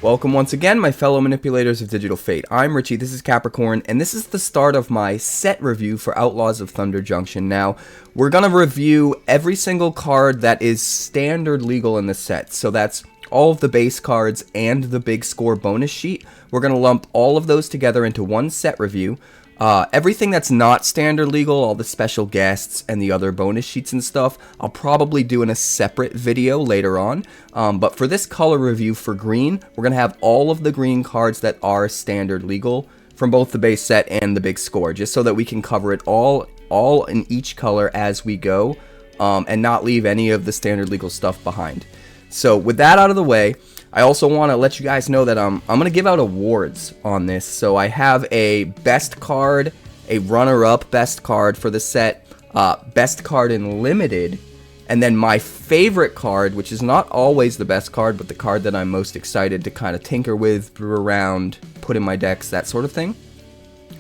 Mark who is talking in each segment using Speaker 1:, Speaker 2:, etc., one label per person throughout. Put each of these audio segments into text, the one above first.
Speaker 1: Welcome once again, my fellow manipulators of Digital Fate. I'm Richie, this is Capricorn, and this is the start of my set review for Outlaws of Thunder Junction. Now, we're going to review every single card that is standard legal in the set. So that's all of the base cards and the big score bonus sheet. We're going to lump all of those together into one set review. Everything that's not standard legal, all the special guests and the other bonus sheets and stuff, I'll probably do in a separate video later on. But for this color review for green, we're going to have all of the green cards that are standard legal from both the base set and the big score, just so that we can cover it all in each color as we go, and not leave any of the standard legal stuff behind. So with that out of the way, I also want to let you guys know that I'm going to give out awards on this. So I have a best card, a runner-up best card for the set, best card in limited, and then my favorite card, which is not always the best card, but the card that I'm most excited to kind of tinker with, brew around, put in my decks, that sort of thing.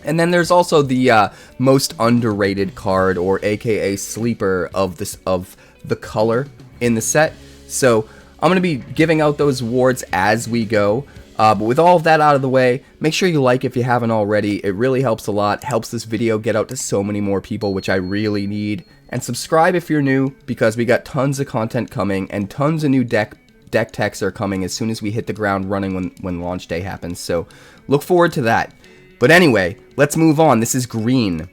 Speaker 1: And then there's also the most underrated card, or aka sleeper of the color in the set. So I'm going to be giving out those awards as we go, but with all of that out of the way, make sure you like if you haven't already. It really helps a lot, helps this video get out to so many more people, which I really need. And subscribe if you're new, because we got tons of content coming, and tons of new deck techs are coming as soon as we hit the ground running when launch day happens, so look forward to that. But anyway, let's move on. This is green.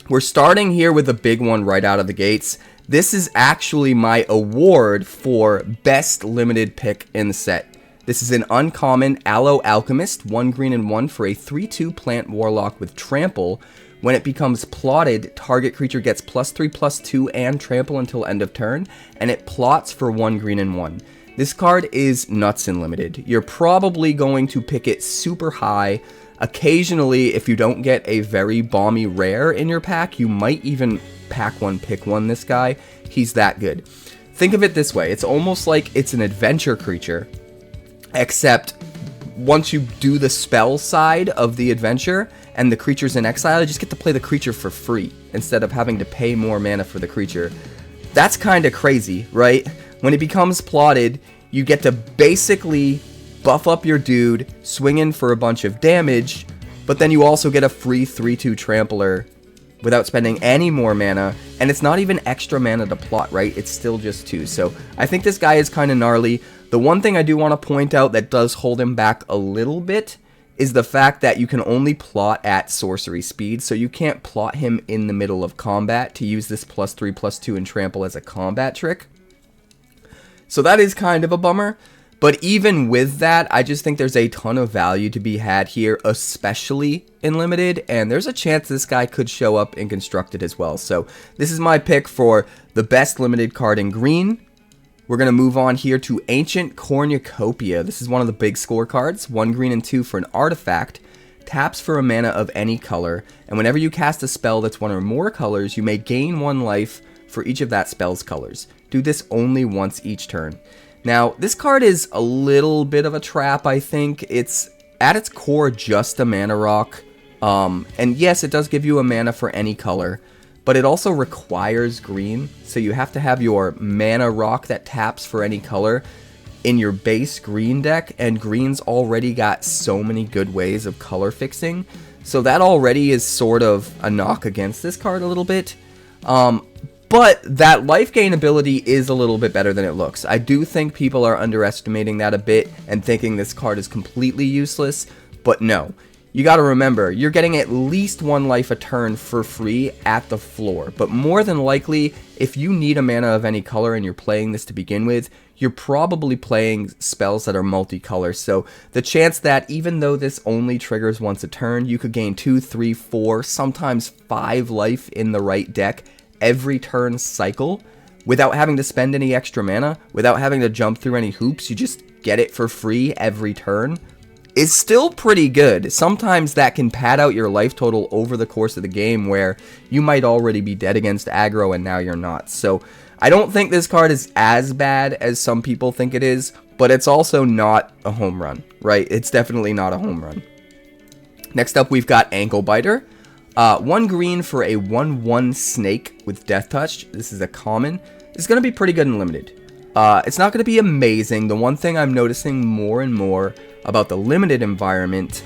Speaker 1: We're starting here with a big one right out of the gates. This is actually my award for best limited pick in the set. This is an uncommon Aloe Alchemist, 1 green and 1 for a 3/2 plant warlock with trample. When it becomes plotted, target creature gets +3/+2 and trample until end of turn, and it plots for 1 green and 1. This card is nuts in limited. You're probably going to pick it super high. Occasionally, if you don't get a very balmy rare in your pack, you might even pack one, pick one this guy. He's that good. Think of it this way. It's almost like it's an adventure creature, except once you do the spell side of the adventure and the creature's in exile, you just get to play the creature for free instead of having to pay more mana for the creature. That's kind of crazy, right? When it becomes plotted, you get to basically buff up your dude, swing in for a bunch of damage, but then you also get a free 3/2 trampler without spending any more mana, and it's not even extra mana to plot, right? It's still just 2. So I think this guy is kind of gnarly. The one thing I do want to point out that does hold him back a little bit is the fact that you can only plot at sorcery speed, so you can't plot him in the middle of combat to use this +3/+2 and trample as a combat trick. So that is kind of a bummer. But even with that, I just think there's a ton of value to be had here, especially in limited, and there's a chance this guy could show up in constructed as well. So this is my pick for the best limited card in green. We're going to move on here to Ancient Cornucopia. This is one of the big score cards, 1 green and 2 for an artifact. Taps for a mana of any color, and whenever you cast a spell that's 1 or more colors, you may gain 1 life for each of that spell's colors. Do this only once each turn. Now, this card is a little bit of a trap, I think. It's, at its core, just a mana rock. And yes, it does give you a mana for any color, but it also requires green. So you have to have your mana rock that taps for any color in your base green deck, and green's already got so many good ways of color fixing. So that already is sort of a knock against this card a little bit. But that life gain ability is a little bit better than it looks. I do think people are underestimating that a bit and thinking this card is completely useless, but no. You gotta remember, you're getting at least 1 life a turn for free at the floor, but more than likely, if you need a mana of any color and you're playing this to begin with, you're probably playing spells that are multicolor, so the chance that even though this only triggers once a turn, you could gain 2, 3, 4, sometimes 5 life in the right deck every turn cycle without having to spend any extra mana, without having to jump through any hoops, you just get it for free every turn, is still pretty good. Sometimes that can pad out your life total over the course of the game where you might already be dead against aggro and now you're not. So I don't think this card is as bad as some people think it is, but it's also not a home run, right? It's definitely not a home run. Next up, we've got Ankle Biter. 1 green for a 1/1 snake with Death Touch. This is a common. It's going to be pretty good in limited. It's not going to be amazing. The one thing I'm noticing more and more about the limited environment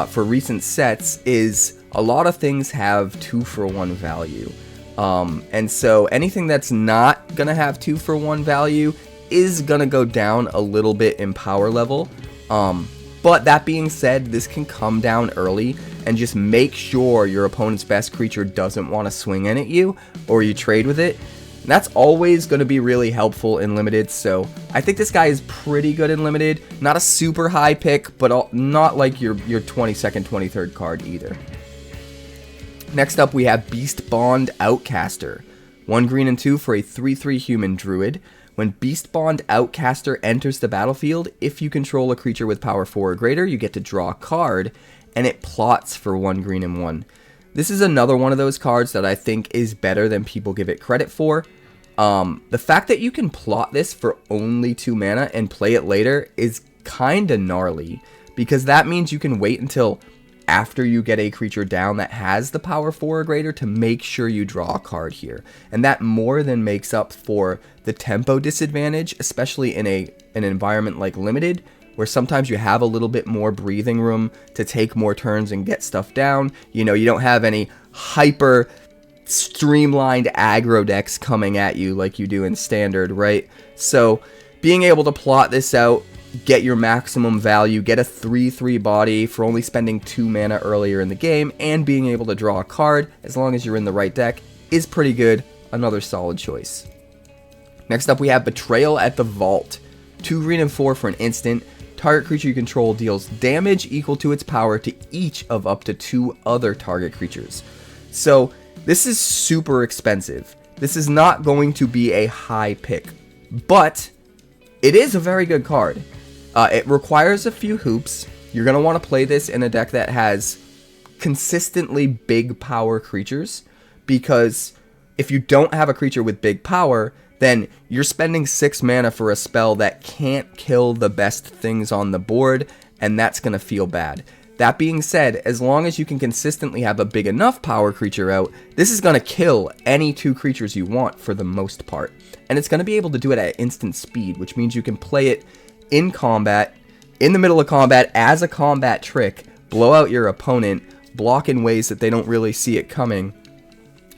Speaker 1: for recent sets is a lot of things have 2-for-1 value. And so anything that's not going to have 2-for-1 value is going to go down a little bit in power level. But that being said, this can come down early, and just make sure your opponent's best creature doesn't want to swing in at you, or you trade with it. And that's always going to be really helpful in Limited, so I think this guy is pretty good in Limited. Not a super high pick, but not like your 22nd, 23rd card either. Next up, we have Beast Bond Outcaster. 1 green and 2 for a 3/3 human druid. When Beast Bond Outcaster enters the battlefield, if you control a creature with power 4 or greater, you get to draw a card, and it plots for 1 green and 1. This is another one of those cards that I think is better than people give it credit for. The fact that you can plot this for only 2 mana and play it later is kinda gnarly, because that means you can wait until after you get a creature down that has the power 4 or greater to make sure you draw a card here. And that more than makes up for the tempo disadvantage, especially in an environment like Limited, where sometimes you have a little bit more breathing room to take more turns and get stuff down. You know, you don't have any hyper streamlined aggro decks coming at you like you do in Standard, right? So being able to plot this out, get your maximum value, get a 3/3 body for only spending 2 mana earlier in the game, and being able to draw a card, as long as you're in the right deck, is pretty good. Another solid choice. Next up, we have Betrayal at the Vault. 2 green and 4 for an instant. Target creature you control deals damage equal to its power to each of up to 2 other target creatures. So this is super expensive. This is not going to be a high pick, but it is a very good card. It requires a few hoops. You're going to want to play this in a deck that has consistently big power creatures, because if you don't have a creature with big power, then you're spending 6 mana for a spell that can't kill the best things on the board, and that's going to feel bad. That being said, as long as you can consistently have a big enough power creature out, this is going to kill any 2 creatures you want for the most part. And it's going to be able to do it at instant speed, which means you can play it in combat, in the middle of combat, as a combat trick, blow out your opponent, block in ways that they don't really see it coming.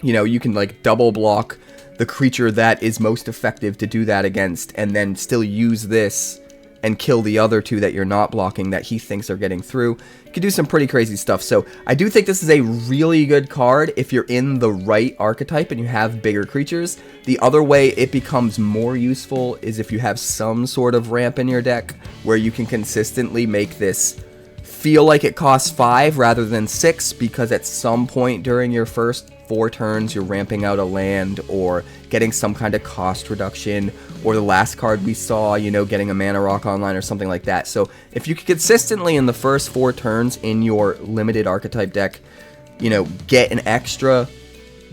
Speaker 1: You know, you can like double block the creature that is most effective to do that against, and then still use this and kill the other 2 that you're not blocking that he thinks are getting through. You can do some pretty crazy stuff. So I do think this is a really good card if you're in the right archetype and you have bigger creatures. The other way it becomes more useful is if you have some sort of ramp in your deck where you can consistently make this feel like it costs 5 rather than 6, because at some point during your first 4 turns you're ramping out a land or getting some kind of cost reduction, or the last card we saw, you know, getting a mana rock online or something like that. So if you could consistently in the first 4 turns in your Limited archetype deck, you know, get an extra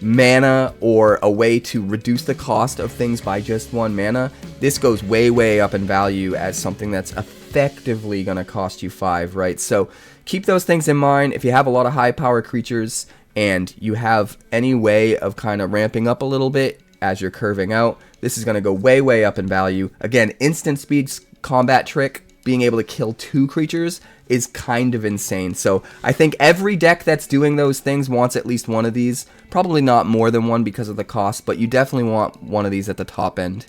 Speaker 1: mana or a way to reduce the cost of things by just 1 mana, this goes way up in value as something that's effectively going to cost you 5, right? So keep those things in mind. If you have a lot of high power creatures and you have any way of kind of ramping up a little bit as you're curving out, this is going to go way up in value. Again, instant speed combat trick, being able to kill 2 creatures is kind of insane. So I think every deck that's doing those things wants at least one of these. Probably not more than one because of the cost, but you definitely want one of these at the top end.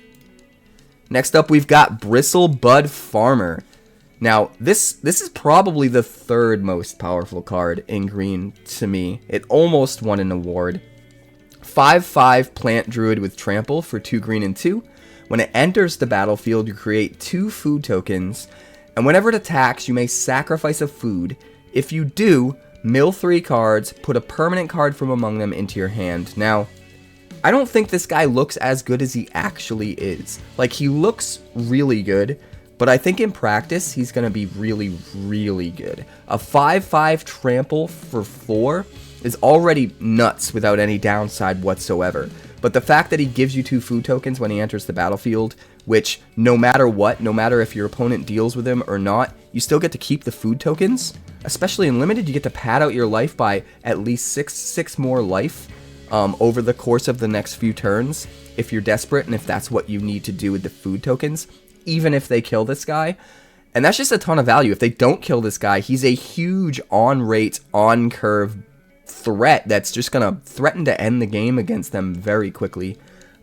Speaker 1: Next up, we've got Bristle Bud Farmer. Now, this is probably the 3rd most powerful card in green to me. It almost won an award. 5/5 plant druid with trample for 2 green and 2. When it enters the battlefield, you create 2 food tokens, and whenever it attacks, you may sacrifice a food. If you do, mill 3 cards, put a permanent card from among them into your hand. Now, I don't think this guy looks as good as he actually is. Like, he looks really good, but I think in practice, he's going to be really good. A 5/5 trample for 4 is already nuts without any downside whatsoever. But the fact that he gives you 2 food tokens when he enters the battlefield, which no matter what, no matter if your opponent deals with him or not, you still get to keep the food tokens. Especially in Limited, you get to pad out your life by at least 6 more life over the course of the next few turns if you're desperate and if that's what you need to do with the food tokens, even if they kill this guy. And that's just a ton of value. If they don't kill this guy, he's a huge on-rate, on-curve threat that's just going to threaten to end the game against them very quickly.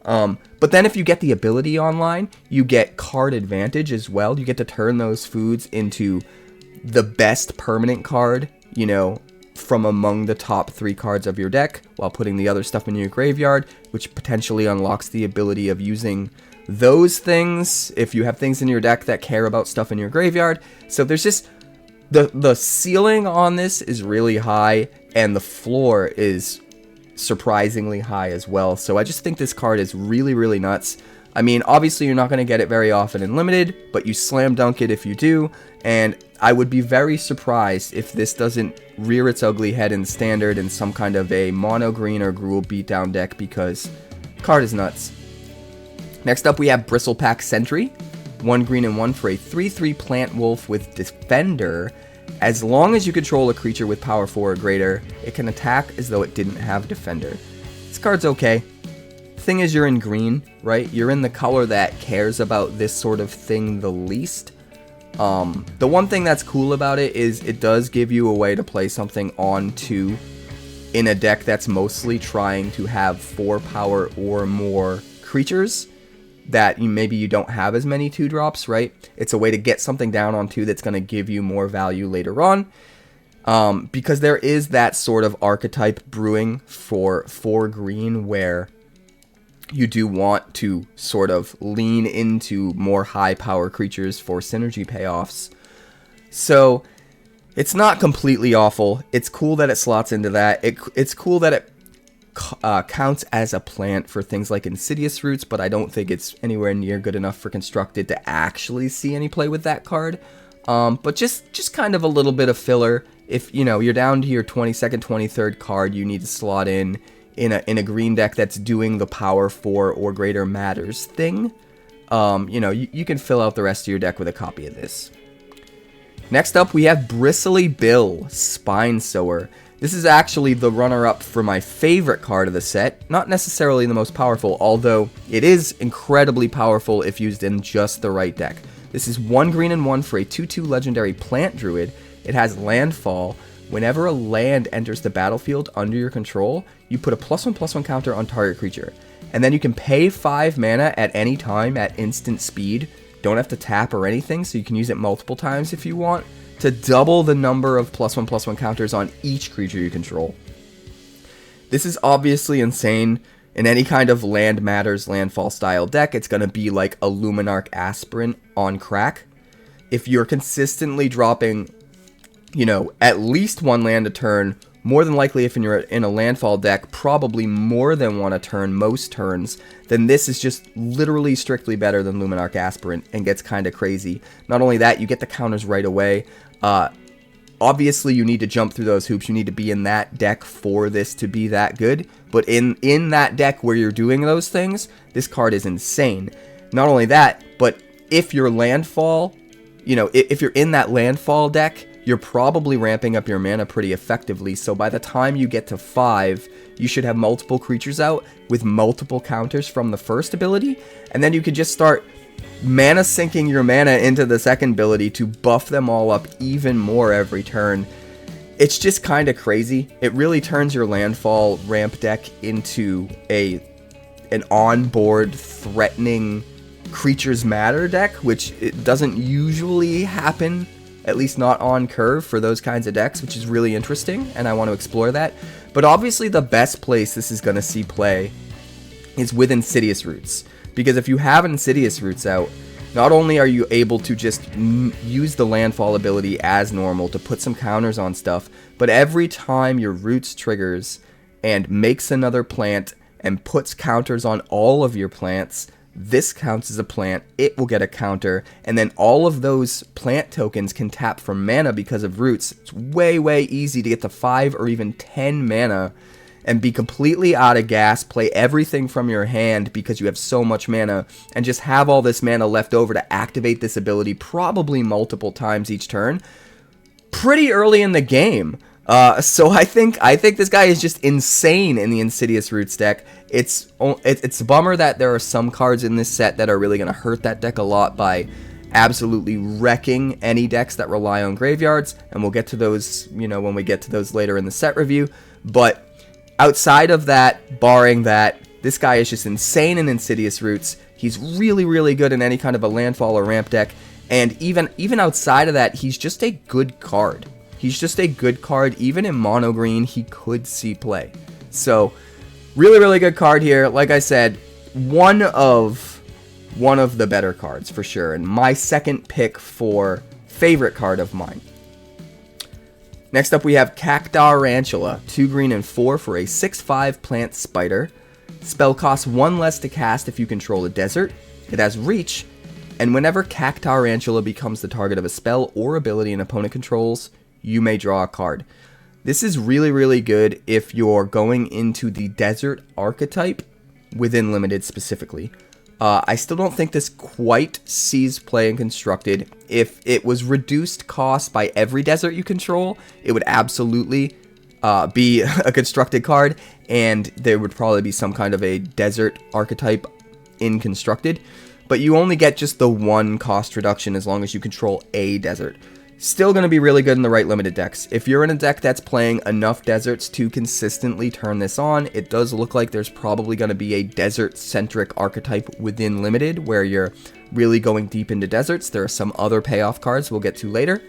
Speaker 1: But then if you get the ability online, you get card advantage as well. You get to turn those foods into the best permanent card, you know, from among the top 3 cards of your deck, while putting the other stuff in your graveyard, which potentially unlocks the ability of using those things if you have things in your deck that care about stuff in your graveyard. So there's just the ceiling on this is really high, and the floor is surprisingly high as well. So I just think this card is really, really nuts. I mean, obviously you're not going to get it very often in Limited, but you slam dunk it if you do, and I would be very surprised if this doesn't rear its ugly head in Standard in some kind of a mono green or Gruul beatdown deck, because card is nuts. Next up we have Bristlepack Sentry, 1 green and 1 for a 3/3 plant wolf with Defender. As long as you control a creature with power 4 or greater, it can attack as though it didn't have Defender. This card's okay. Thing is, you're in green, right? You're in the color that cares about this sort of thing the least. The one thing that's cool about it is it does give you a way to play something on 2 in a deck that's mostly trying to have 4 power or more creatures that maybe you don't have as many 2-drops, right? It's a way to get something down on 2 that's going to give you more value later on. Because there is that sort of archetype brewing for 4 green where you do want to sort of lean into more high power creatures for synergy payoffs. So it's not completely awful. It's cool that it slots into that. It's cool that it counts as a plant for things like Insidious Roots, but I don't think it's anywhere near good enough for Constructed to actually see any play with that card. But just kind of a little bit of filler. If, you know, you're down to your 22nd, 23rd card, you need to slot in a green deck that's doing the power 4 or greater matters thing. You know, you can fill out the rest of your deck with a copy of this. Next up, we have Bristly Bill, Spine Sower. This is actually the runner-up for my favorite card of the set. Not necessarily the most powerful, although it is incredibly powerful if used in just the right deck. This is 1 green and 1 for a 2/2 legendary plant druid. It has landfall. Whenever a land enters the battlefield under your control, you put a +1/+1 counter on target creature. And then you can pay 5 mana at any time at instant speed. Don't have to tap or anything, so you can use it multiple times if you want, to double the number of +1/+1 counters on each creature you control. This is obviously insane. In any kind of land matters landfall style deck, it's going to be like a Luminarch Aspirant on crack. If you're consistently dropping, you know, at least 1 land a turn, more than likely if you're in a landfall deck, probably more than 1 a turn most turns, then this is just literally strictly better than Luminarch Aspirant and gets kind of crazy. Not only that, you get the counters right away. Obviously you need to jump through those hoops. You need to be in that deck for this to be that good. But in that deck where you're doing those things, this card is insane. Not only that, but if your landfall, you know, if you're in that landfall deck, you're probably ramping up your mana pretty effectively. So by the time you get to 5, you should have multiple creatures out with multiple counters from the first ability. And then you could just start mana sinking your mana into the second ability to buff them all up even more every turn. It's just kind of crazy. It really turns your landfall ramp deck into an on-board threatening creatures matter deck, which it doesn't usually happen, at least not on curve for those kinds of decks, which is really interesting, and I want to explore that. But obviously the best place this is going to see play is with Insidious Roots. Because if you have Insidious Roots out, not only are you able to just use the landfall ability as normal to put some counters on stuff, but every time your Roots triggers and makes another plant and puts counters on all of your plants, this counts as a plant, it will get a counter, and then all of those plant tokens can tap for mana because of Roots. It's way, way easy to get to 5 or even 10 mana and be completely out of gas, play everything from your hand because you have so much mana, and just have all this mana left over to activate this ability probably multiple times each turn pretty early in the game. So I think this guy is just insane in the Insidious Roots deck. It's a bummer that there are some cards in this set that are really going to hurt that deck a lot by absolutely wrecking any decks that rely on graveyards, and we'll get to those, you know, when we get to those later in the set review. But outside of that, barring that, this guy is just insane in Insidious Roots. He's really, really good in any kind of a landfall or ramp deck, and even outside of that, he's just a good card. He's just a good card. Even in mono green, he could see play. So, really, really good card here. Like I said, one of the better cards for sure, and my second pick for favorite card of mine. Next up, we have 𝐻𝐸 Rantula, 2 green and 4 for a 6/5 plant spider. Spell costs 1 less to cast if you control a desert. It has reach, and whenever 𝐻𝐸 Rantula becomes the target of a spell or ability an opponent controls, you may draw a card. This is really, really good if you're going into the desert archetype within Limited specifically. I still don't think this quite sees play in Constructed. If it was reduced cost by every desert you control, it would absolutely be a Constructed card, and there would probably be some kind of a desert archetype in Constructed. But you only get just the 1 cost reduction as long as you control a desert. Still going to be really good in the right Limited decks. If you're in a deck that's playing enough deserts to consistently turn this on, it does look like there's probably going to be a desert-centric archetype within Limited where you're really going deep into deserts. There are some other payoff cards we'll get to later.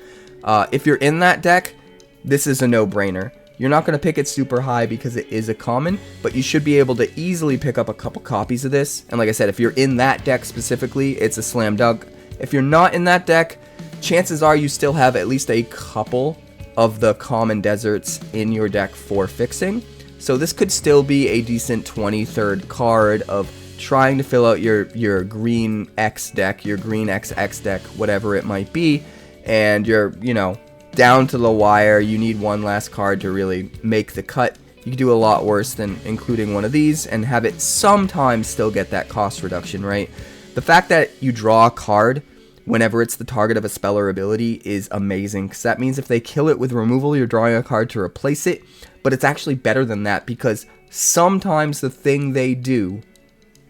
Speaker 1: If you're in that deck, this is a no-brainer. You're not going to pick it super high because it is a common, but you should be able to easily pick up a couple copies of this. And like I said, if you're in that deck specifically, it's a slam dunk. If you're not in that deck, chances are you still have at least a couple of the common deserts in your deck for fixing. So this could still be a decent 23rd card of trying to fill out your green X deck, your green XX deck, whatever it might be. And you're, you know, down to the wire. You need one last card to really make the cut. You can do a lot worse than including one of these and have it sometimes still get that cost reduction, right? The fact that you draw a card whenever it's the target of a spell or ability is amazing, because that means if they kill it with removal, you're drawing a card to replace it. But it's actually better than that, because sometimes the thing they do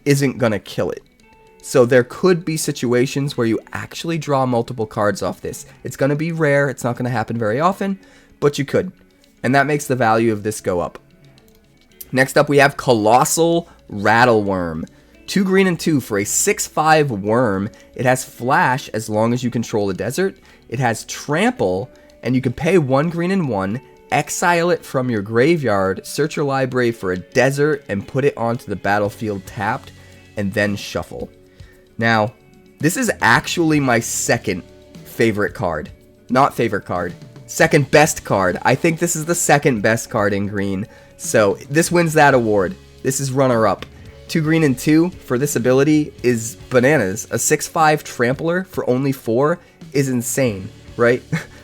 Speaker 1: isn't gonna kill it. So there could be situations where you actually draw multiple cards off this. It's gonna be rare, it's not gonna happen very often, but you could. And that makes the value of this go up. Next up, we have Colossal Rattleworm. 2 green and 2 for a 6/5 worm. It has flash as long as you control a desert. It has trample, and you can pay 1 green and 1, exile it from your graveyard, search your library for a desert, and put it onto the battlefield tapped, and then shuffle. Now, this is actually my second favorite card. Not favorite card. Second best card. I think this is the second best card in green. So, this wins that award. This is runner-up. 2 green and 2 for this ability is bananas. A 6/5 trampler for only 4 is insane, right?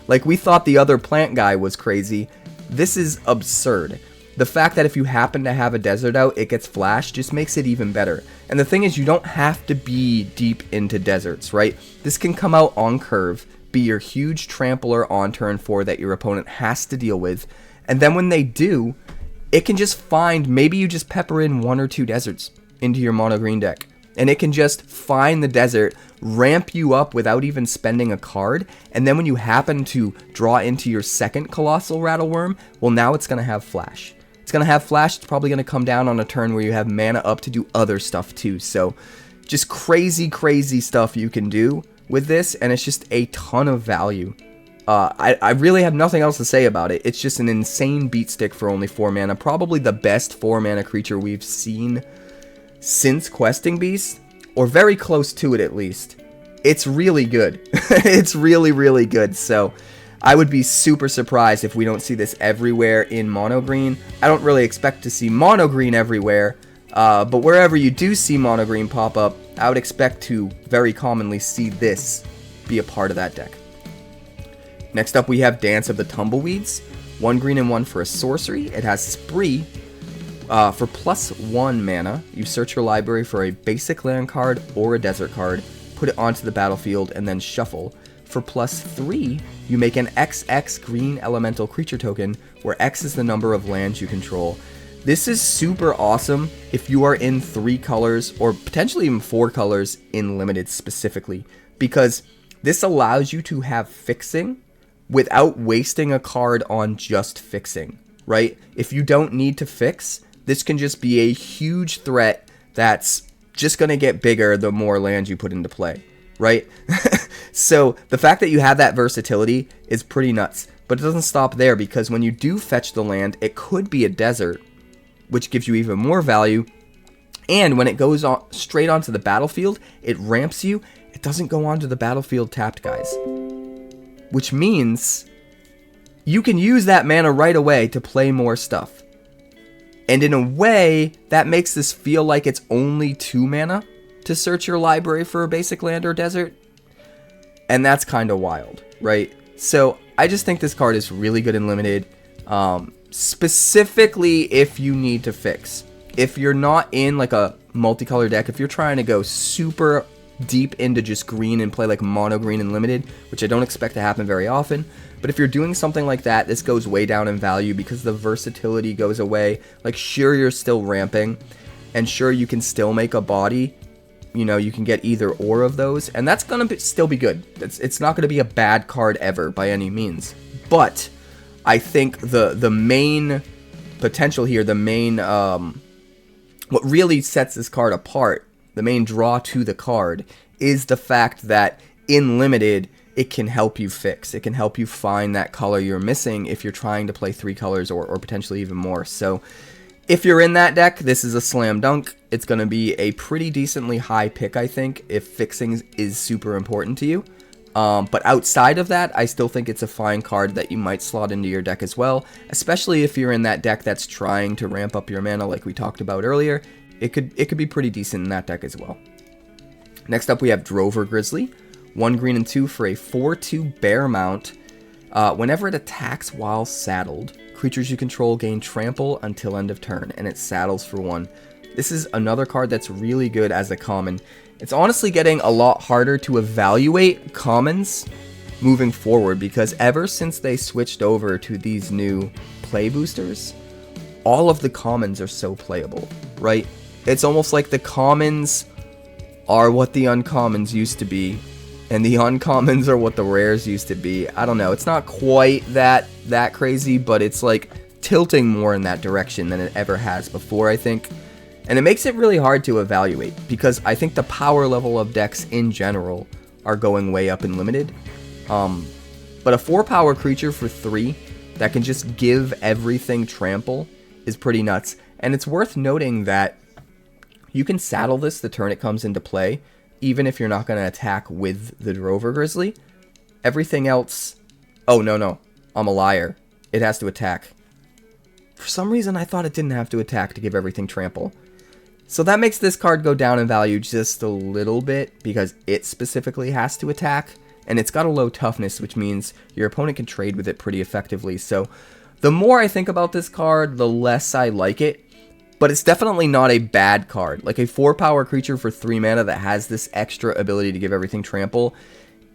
Speaker 1: Like, we thought the other plant guy was crazy. This is absurd. The fact that if you happen to have a desert out, it gets flashed just makes it even better. And the thing is, you don't have to be deep into deserts, right? This can come out on curve, be your huge trampler on turn 4 that your opponent has to deal with, and then when they do, it can just find, maybe you just pepper in 1 or 2 deserts into your mono green deck, and it can just find the desert, ramp you up without even spending a card, and then when you happen to draw into your second Colossal Rattleworm, well, now it's going to have flash. It's going to have flash. It's probably going to come down on a turn where you have mana up to do other stuff too. So just crazy, crazy stuff you can do with this, and it's just a ton of value. I really have nothing else to say about it. It's just an insane beat stick for only 4 mana. Probably the best 4 mana creature we've seen since Questing Beast, or very close to it at least. It's really good. It's really, really good. So I would be super surprised if we don't see this everywhere in mono green. I don't really expect to see mono green everywhere, but wherever you do see mono green pop up, I would expect to very commonly see this be a part of that deck. Next up, we have Dance of the Tumbleweeds. 1 green and 1 for a sorcery. It has Spree. For +1 mana, you search your library for a basic land card or a desert card, put it onto the battlefield, and then shuffle. For +3, you make an XX green elemental creature token, where X is the number of lands you control. This is super awesome if you are in 3 colors, or potentially even 4 colors in Limited specifically. because this allows you to have fixing without wasting a card on just fixing, right? If you don't need to fix, this can just be a huge threat that's just going to get bigger the more lands you put into play, right? So the fact that you have that versatility is pretty nuts. But it doesn't stop there, because when you do fetch the land, it could be a desert, which gives you even more value. And when it goes on straight onto the battlefield, it ramps you. It doesn't go onto the battlefield tapped, guys. Which means you can use that mana right away to play more stuff. And in a way, that makes this feel like it's only 2 mana to search your library for a basic land or desert. And that's kind of wild, right? So I just think this card is really good in Limited, specifically if you need to fix. If you're not in like a multicolor deck, if you're trying to go super deep into just green and play like mono green and Limited, which I don't expect to happen very often, but if you're doing something like that, this goes way down in value because the versatility goes away. Like, sure, you're still ramping, and sure, you can still make a body. You know, you can get either or of those, and that's going to still be good. It's not going to be a bad card ever by any means. But I think the main potential here, the main, what really sets this card apart, the main draw to the card, is the fact that in Limited, it can help you fix. It can help you find that color you're missing if you're trying to play 3 colors or potentially even more. So if you're in that deck, this is a slam dunk. It's going to be a pretty decently high pick, I think, if fixing is super important to you. But outside of that, I still think it's a fine card that you might slot into your deck as well, especially if you're in that deck that's trying to ramp up your mana like we talked about earlier. It could be pretty decent in that deck as well. Next up, we have Rover Grizzly. 1 green and 2 for a 4/2 bear mount. Whenever it attacks while saddled, creatures you control gain trample until end of turn, and it saddles for 1. This is another card that's really good as a common. It's honestly getting a lot harder to evaluate commons moving forward, because ever since they switched over to these new play boosters, all of the commons are so playable, right? It's almost like the commons are what the uncommons used to be, and the uncommons are what the rares used to be. I don't know. It's not quite that crazy, but it's like tilting more in that direction than it ever has before, I think. And it makes it really hard to evaluate, because I think the power level of decks in general are going way up in Limited. But a 4-power creature for 3 that can just give everything trample is pretty nuts. And it's worth noting that you can saddle this the turn it comes into play, even if you're not going to attack with the Rover Grizzly. Everything else... Oh, no. I'm a liar. It has to attack. For some reason, I thought it didn't have to attack to give everything trample. So that makes this card go down in value just a little bit, because it specifically has to attack. And it's got a low toughness, which means your opponent can trade with it pretty effectively. So the more I think about this card, the less I like it. But it's definitely not a bad card. Like a 4-power creature for 3 mana that has this extra ability to give everything trample.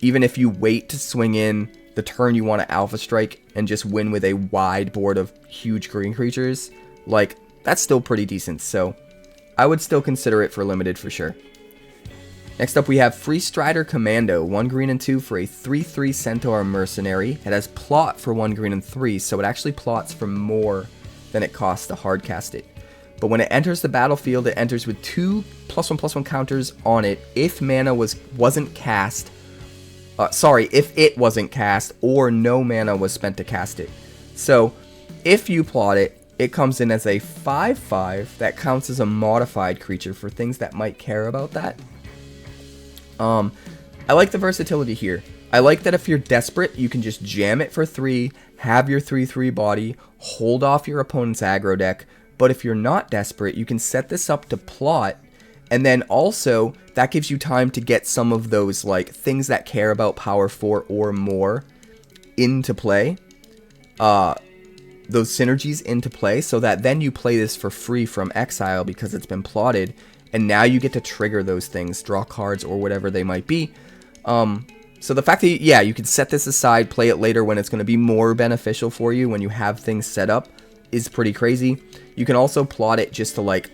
Speaker 1: Even if you wait to swing in the turn you want to Alpha Strike and just win with a wide board of huge green creatures, like, that's still pretty decent. So I would still consider it for Limited for sure. Next up, we have Free Strider Commando. 1 green and 2 for a 3/3 Centaur Mercenary. It has plot for 1 green and 3, so it actually plots for more than it costs to hardcast it. But when it enters the battlefield, it enters with 2 +1/+1 counters on it if mana wasn't cast. If it wasn't cast or no mana was spent to cast it. So if you plot it, it comes in as a 5/5 that counts as a modified creature for things that might care about that. I like the versatility here. I like that if you're desperate, you can just jam it for 3, have your 3/3 body, hold off your opponent's aggro deck. But if you're not desperate, you can set this up to plot, and then also that gives you time to get some of those like things that care about power 4 or more into play. Those synergies into play, so that then you play this for free from exile because it's been plotted, and now you get to trigger those things, draw cards or whatever they might be. So the fact that, you can set this aside, play it later when it's going to be more beneficial for you when you have things set up, is pretty crazy. You can also plot it just to like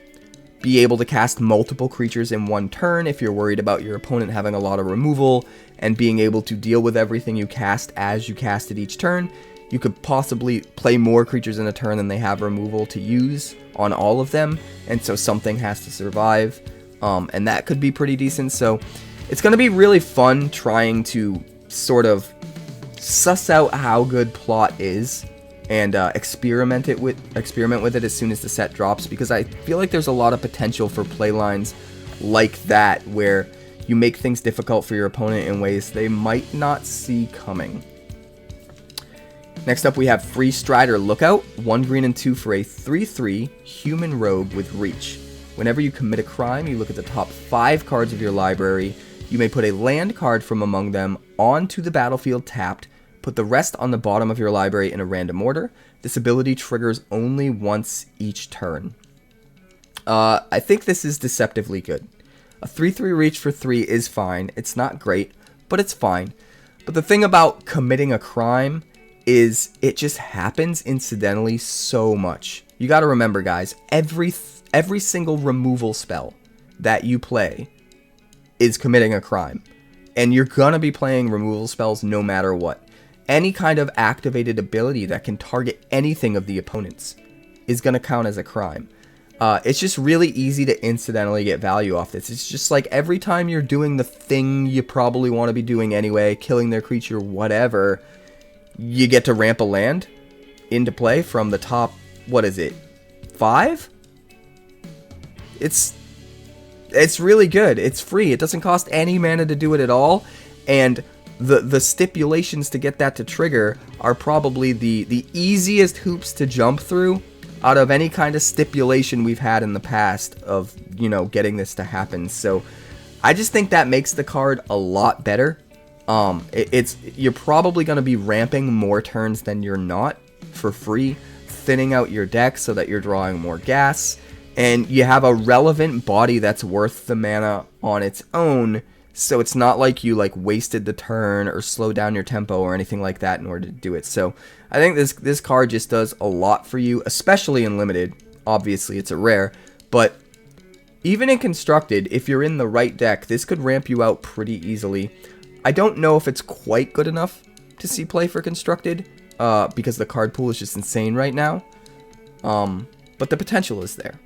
Speaker 1: be able to cast multiple creatures in one turn if you're worried about your opponent having a lot of removal and being able to deal with everything you cast as you cast it each turn. You could possibly play more creatures in a turn than they have removal to use on all of them, and so something has to survive, and that could be pretty decent. So it's going to be really fun trying to sort of suss out how good plot is and experiment with it as soon as the set drops, because I feel like there's a lot of potential for playlines like that where you make things difficult for your opponent in ways they might not see coming. Next up, we have Free Strider Lookout, 1 green and 2 for a 3/3 human rogue with reach. Whenever you commit a crime, you look at the top 5 cards of your library. You may put a land card from among them onto the battlefield tapped. Put the rest on the bottom of your library in a random order. This ability triggers only once each turn. I think this is deceptively good. A 3/3 reach for 3 is fine. It's not great, but it's fine. But the thing about committing a crime is it just happens incidentally so much. You got to remember, guys, every single removal spell that you play is committing a crime. And you're going to be playing removal spells no matter what. Any kind of activated ability that can target anything of the opponent's is going to count as a crime. It's just really easy to incidentally get value off this. It's just like every time you're doing the thing you probably want to be doing anyway, killing their creature, whatever, you get to ramp a land into play from the top, what is it, 5? It's really good. It's free. It doesn't cost any mana to do it at all, and the stipulations to get that to trigger are probably the easiest hoops to jump through out of any kind of stipulation we've had in the past of, you know, getting this to happen. So I just think that makes the card a lot better. You're probably going to be ramping more turns than you're not for free, thinning out your deck so that you're drawing more gas, and you have a relevant body that's worth the mana on its own, so it's not like you like wasted the turn or slowed down your tempo or anything like that in order to do it. So I think this card just does a lot for you, especially in limited. Obviously it's a rare, but even in constructed, if you're in the right deck, this could ramp you out pretty easily. I don't know if it's quite good enough to see play for constructed, because the card pool is just insane right now, but the potential is there.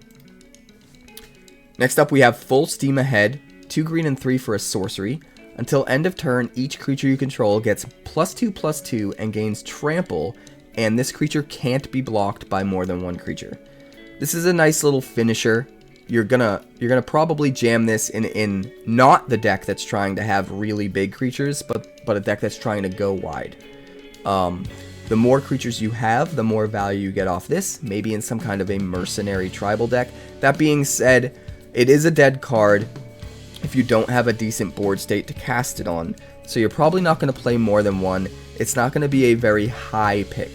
Speaker 1: Next up, we have Full Steam Ahead, 2 green and 3 for a sorcery. Until end of turn, each creature you control gets +2/+2 and gains trample, and this creature can't be blocked by more than one creature. This is a nice little finisher. You're gonna probably jam this in not the deck that's trying to have really big creatures, but a deck that's trying to go wide. The more creatures you have, the more value you get off this, maybe in some kind of a mercenary tribal deck. That being said, it is a dead card if you don't have a decent board state to cast it on, so you're probably not going to play more than one. It's not going to be a very high pick,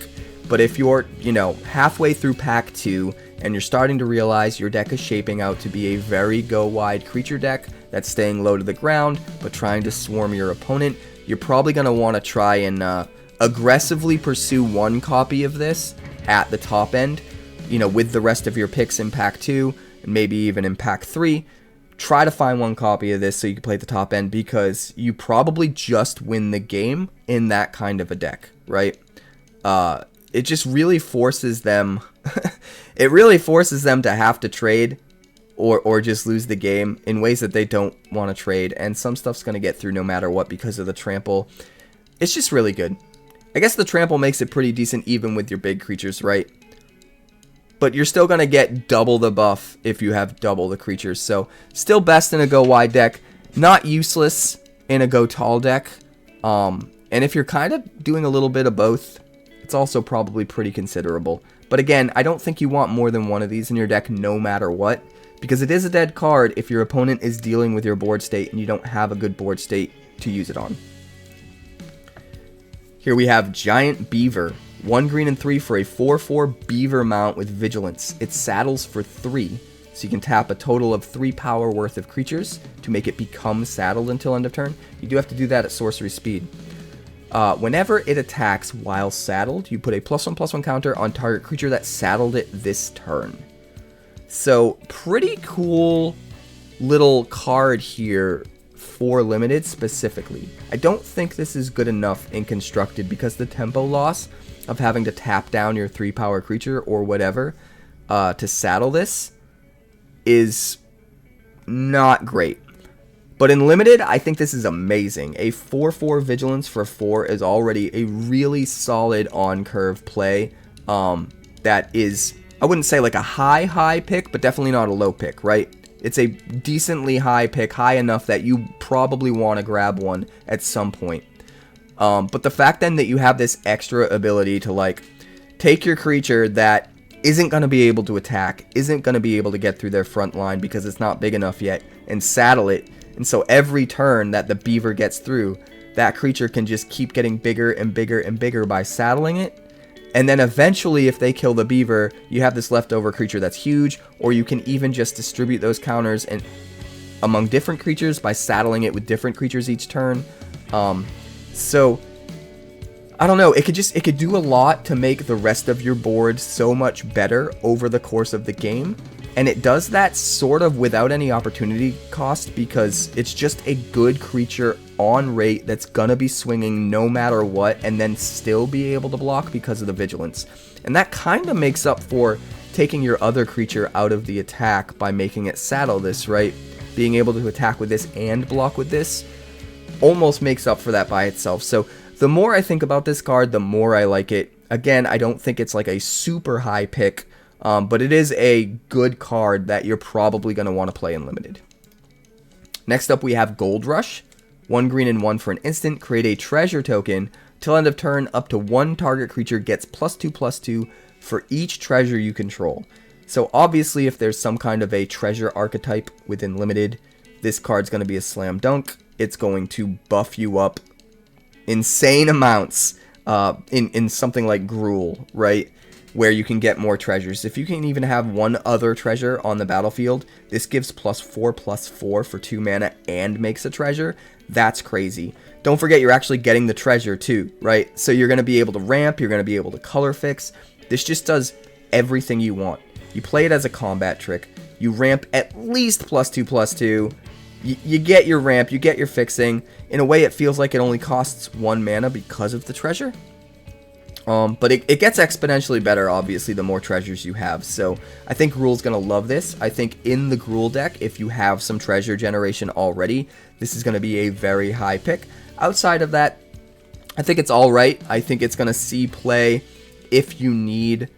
Speaker 1: but if you're, you know, halfway through pack 2 and you're starting to realize your deck is shaping out to be a very go-wide creature deck that's staying low to the ground but trying to swarm your opponent, you're probably going to want to try and aggressively pursue one copy of this at the top end, you know, with the rest of your picks in pack 2 and maybe even in pack 3. Try to find one copy of this so you can play at the top end, because you probably just win the game in that kind of a deck, right? It just really forces them it really forces them to have to trade or just lose the game in ways that they don't want to trade, and some stuff's going to get through no matter what because of the trample. It's just really good. I guess the trample makes it pretty decent even with your big creatures, right? But you're still going to get double the buff if you have double the creatures. So still best in a go wide deck, not useless in a go tall deck. And if you're kind of doing a little bit of both, it's also probably pretty considerable. But again, I don't think you want more than one of these in your deck no matter what, because it is a dead card if your opponent is dealing with your board state and you don't have a good board state to use it on. Here we have Giant Beaver. 1 green and 3 for a 4/4 beaver mount with vigilance. It saddles for 3, so you can tap a total of 3 power worth of creatures to make it become saddled until end of turn. You do have to do that at sorcery speed. Whenever it attacks while saddled, you put a +1/+1 counter on target creature that saddled it this turn. So pretty cool little card here for limited specifically. I don't think this is good enough in constructed because the tempo loss of having to tap down your 3-power creature or whatever to saddle this is not great. But in limited, I think this is amazing. A 4/4 vigilance for 4 is already a really solid on-curve play. That is, I wouldn't say like a high pick, but definitely not a low pick, right? It's a decently high pick, high enough that you probably want to grab one at some point. But the fact then that you have this extra ability to like take your creature that isn't going to be able to attack, isn't going to be able to get through their front line because it's not big enough yet, and saddle it. And so every turn that the beaver gets through, that creature can just keep getting bigger and bigger and bigger by saddling it. And then eventually, if they kill the beaver, you have this leftover creature that's huge, or you can even just distribute those counters and among different creatures by saddling it with different creatures each turn. So I don't know, it could do a lot to make the rest of your board so much better over the course of the game. And it does that sort of without any opportunity cost because it's just a good creature on rate that's gonna be swinging no matter what and then still be able to block because of the vigilance. And that kind of makes up for taking your other creature out of the attack by making it saddle this, right? Being able to attack with this and block with this almost makes up for that by itself. So the more I think about this card, the more I like it. Again, I don't think it's like a super high pick, but it is a good card that you're probably going to want to play in limited. Next up, we have Gold Rush. 1 green and 1 for an instant. Create a treasure token. Till end of turn, up to 1 target creature gets +2/+2 for each treasure you control. So obviously, if there's some kind of a treasure archetype within limited, this card's going to be a slam dunk. It's going to buff you up insane amounts in something like Gruul, right? Where you can get more treasures. If you can even have one other treasure on the battlefield, this gives +4/+4 for 2 mana and makes a treasure. That's crazy. Don't forget you're actually getting the treasure too, right? So you're going to be able to ramp, you're going to be able to color fix. This just does everything you want. You play it as a combat trick. You ramp at least +2/+2. You get your ramp, you get your fixing. In a way, it feels like it only costs 1 mana because of the treasure. But it gets exponentially better, obviously, the more treasures you have. So I think Gruul's going to love this. I think in the Gruul deck, if you have some treasure generation already, this is going to be a very high pick. Outside of that, I think it's alright. I think it's going to see play if you need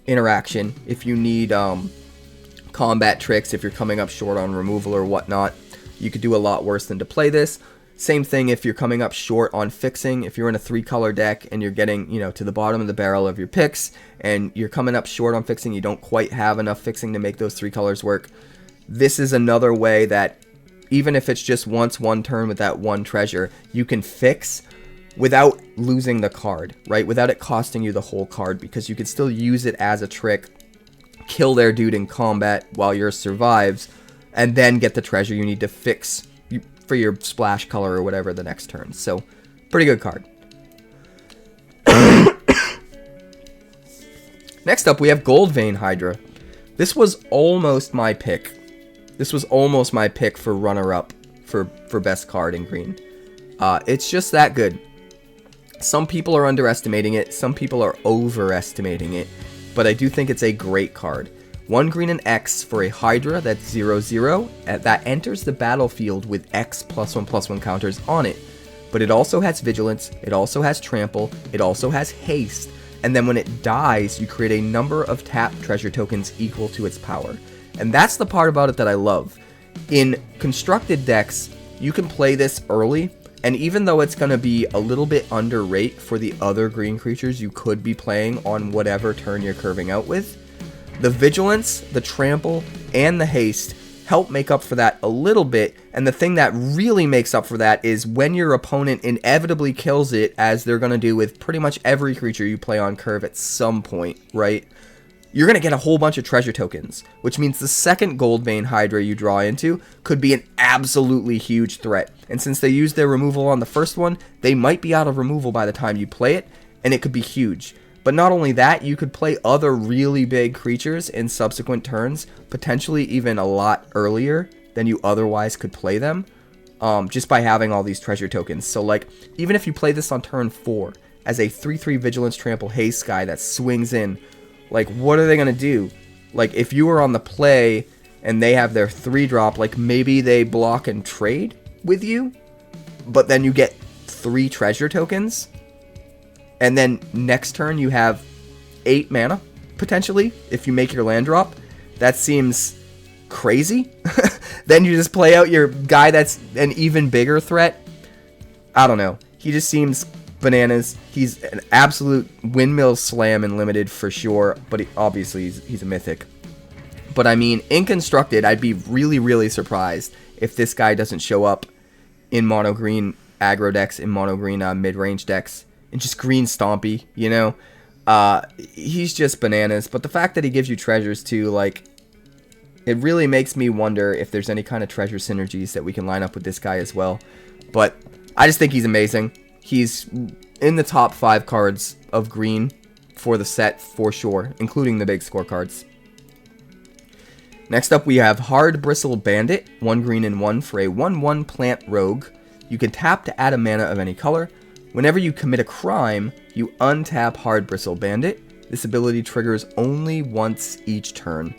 Speaker 1: interaction, if you need combat tricks, if you're coming up short on removal or whatnot. You could do a lot worse than to play this. Same thing if you're coming up short on fixing. If you're in a 3-color deck and you're getting, to the bottom of the barrel of your picks and you're coming up short on fixing, you don't quite have enough fixing to make those 3 colors work. This is another way that even if it's just once 1 turn with that 1 treasure, you can fix without losing the card, right? Without it costing you the whole card, because you can still use it as a trick, kill their dude in combat while yours survives, and then get the treasure you need to fix for your splash color or whatever the next turn. So, pretty good card. Next up, we have Goldvein Hydra. This was almost my pick. This was almost my pick for runner-up for best card in green. It's just that good. Some people are underestimating it. Some people are overestimating it. But I do think it's a great card. 1 green and X for a Hydra that's 0/0 that enters the battlefield with X +1/+1 counters on it. But it also has Vigilance, it also has Trample, it also has Haste, and then when it dies, you create a number of tapped treasure tokens equal to its power. And that's the part about it that I love. In constructed decks, you can play this early, and even though it's going to be a little bit under rate for the other green creatures you could be playing on whatever turn you're curving out with, the Vigilance, the Trample, and the Haste help make up for that a little bit, and the thing that really makes up for that is when your opponent inevitably kills it, as they're going to do with pretty much every creature you play on curve at some point, right? You're going to get a whole bunch of treasure tokens, which means the second Goldvein Hydra you draw into could be an absolutely huge threat. And since they used their removal on the first one, they might be out of removal by the time you play it, and it could be huge. But not only that, you could play other really big creatures in subsequent turns, potentially even a lot earlier than you otherwise could play them, just by having all these treasure tokens. So like, even if you play this on turn 4 as a 3/3 Vigilance Trample Haze Sky that swings in, like, what are they going to do? Like, if you were on the play and they have their 3-drop, like, maybe they block and trade with you, but then you get 3 treasure tokens, and then next turn you have 8 mana, potentially, if you make your land drop. That seems crazy. Then you just play out your guy that's an even bigger threat. I don't know. He just seems bananas. He's an absolute windmill slam in limited for sure, but obviously he's a mythic. But I mean, in constructed, I'd be really, really surprised if this guy doesn't show up in mono green aggro decks, in mono green mid-range decks, and just green stompy, you know? He's just bananas. But the fact that he gives you treasures too, like, it really makes me wonder if there's any kind of treasure synergies that we can line up with this guy as well. But I just think he's amazing. He's in the top 5 cards of green for the set for sure, including the big scorecards. Next up, we have Hard Bristle Bandit, 1 green and 1 for a 1/1 plant rogue. You can tap to add a mana of any color. Whenever you commit a crime, you untap Hard Bristle Bandit. This ability triggers only once each turn.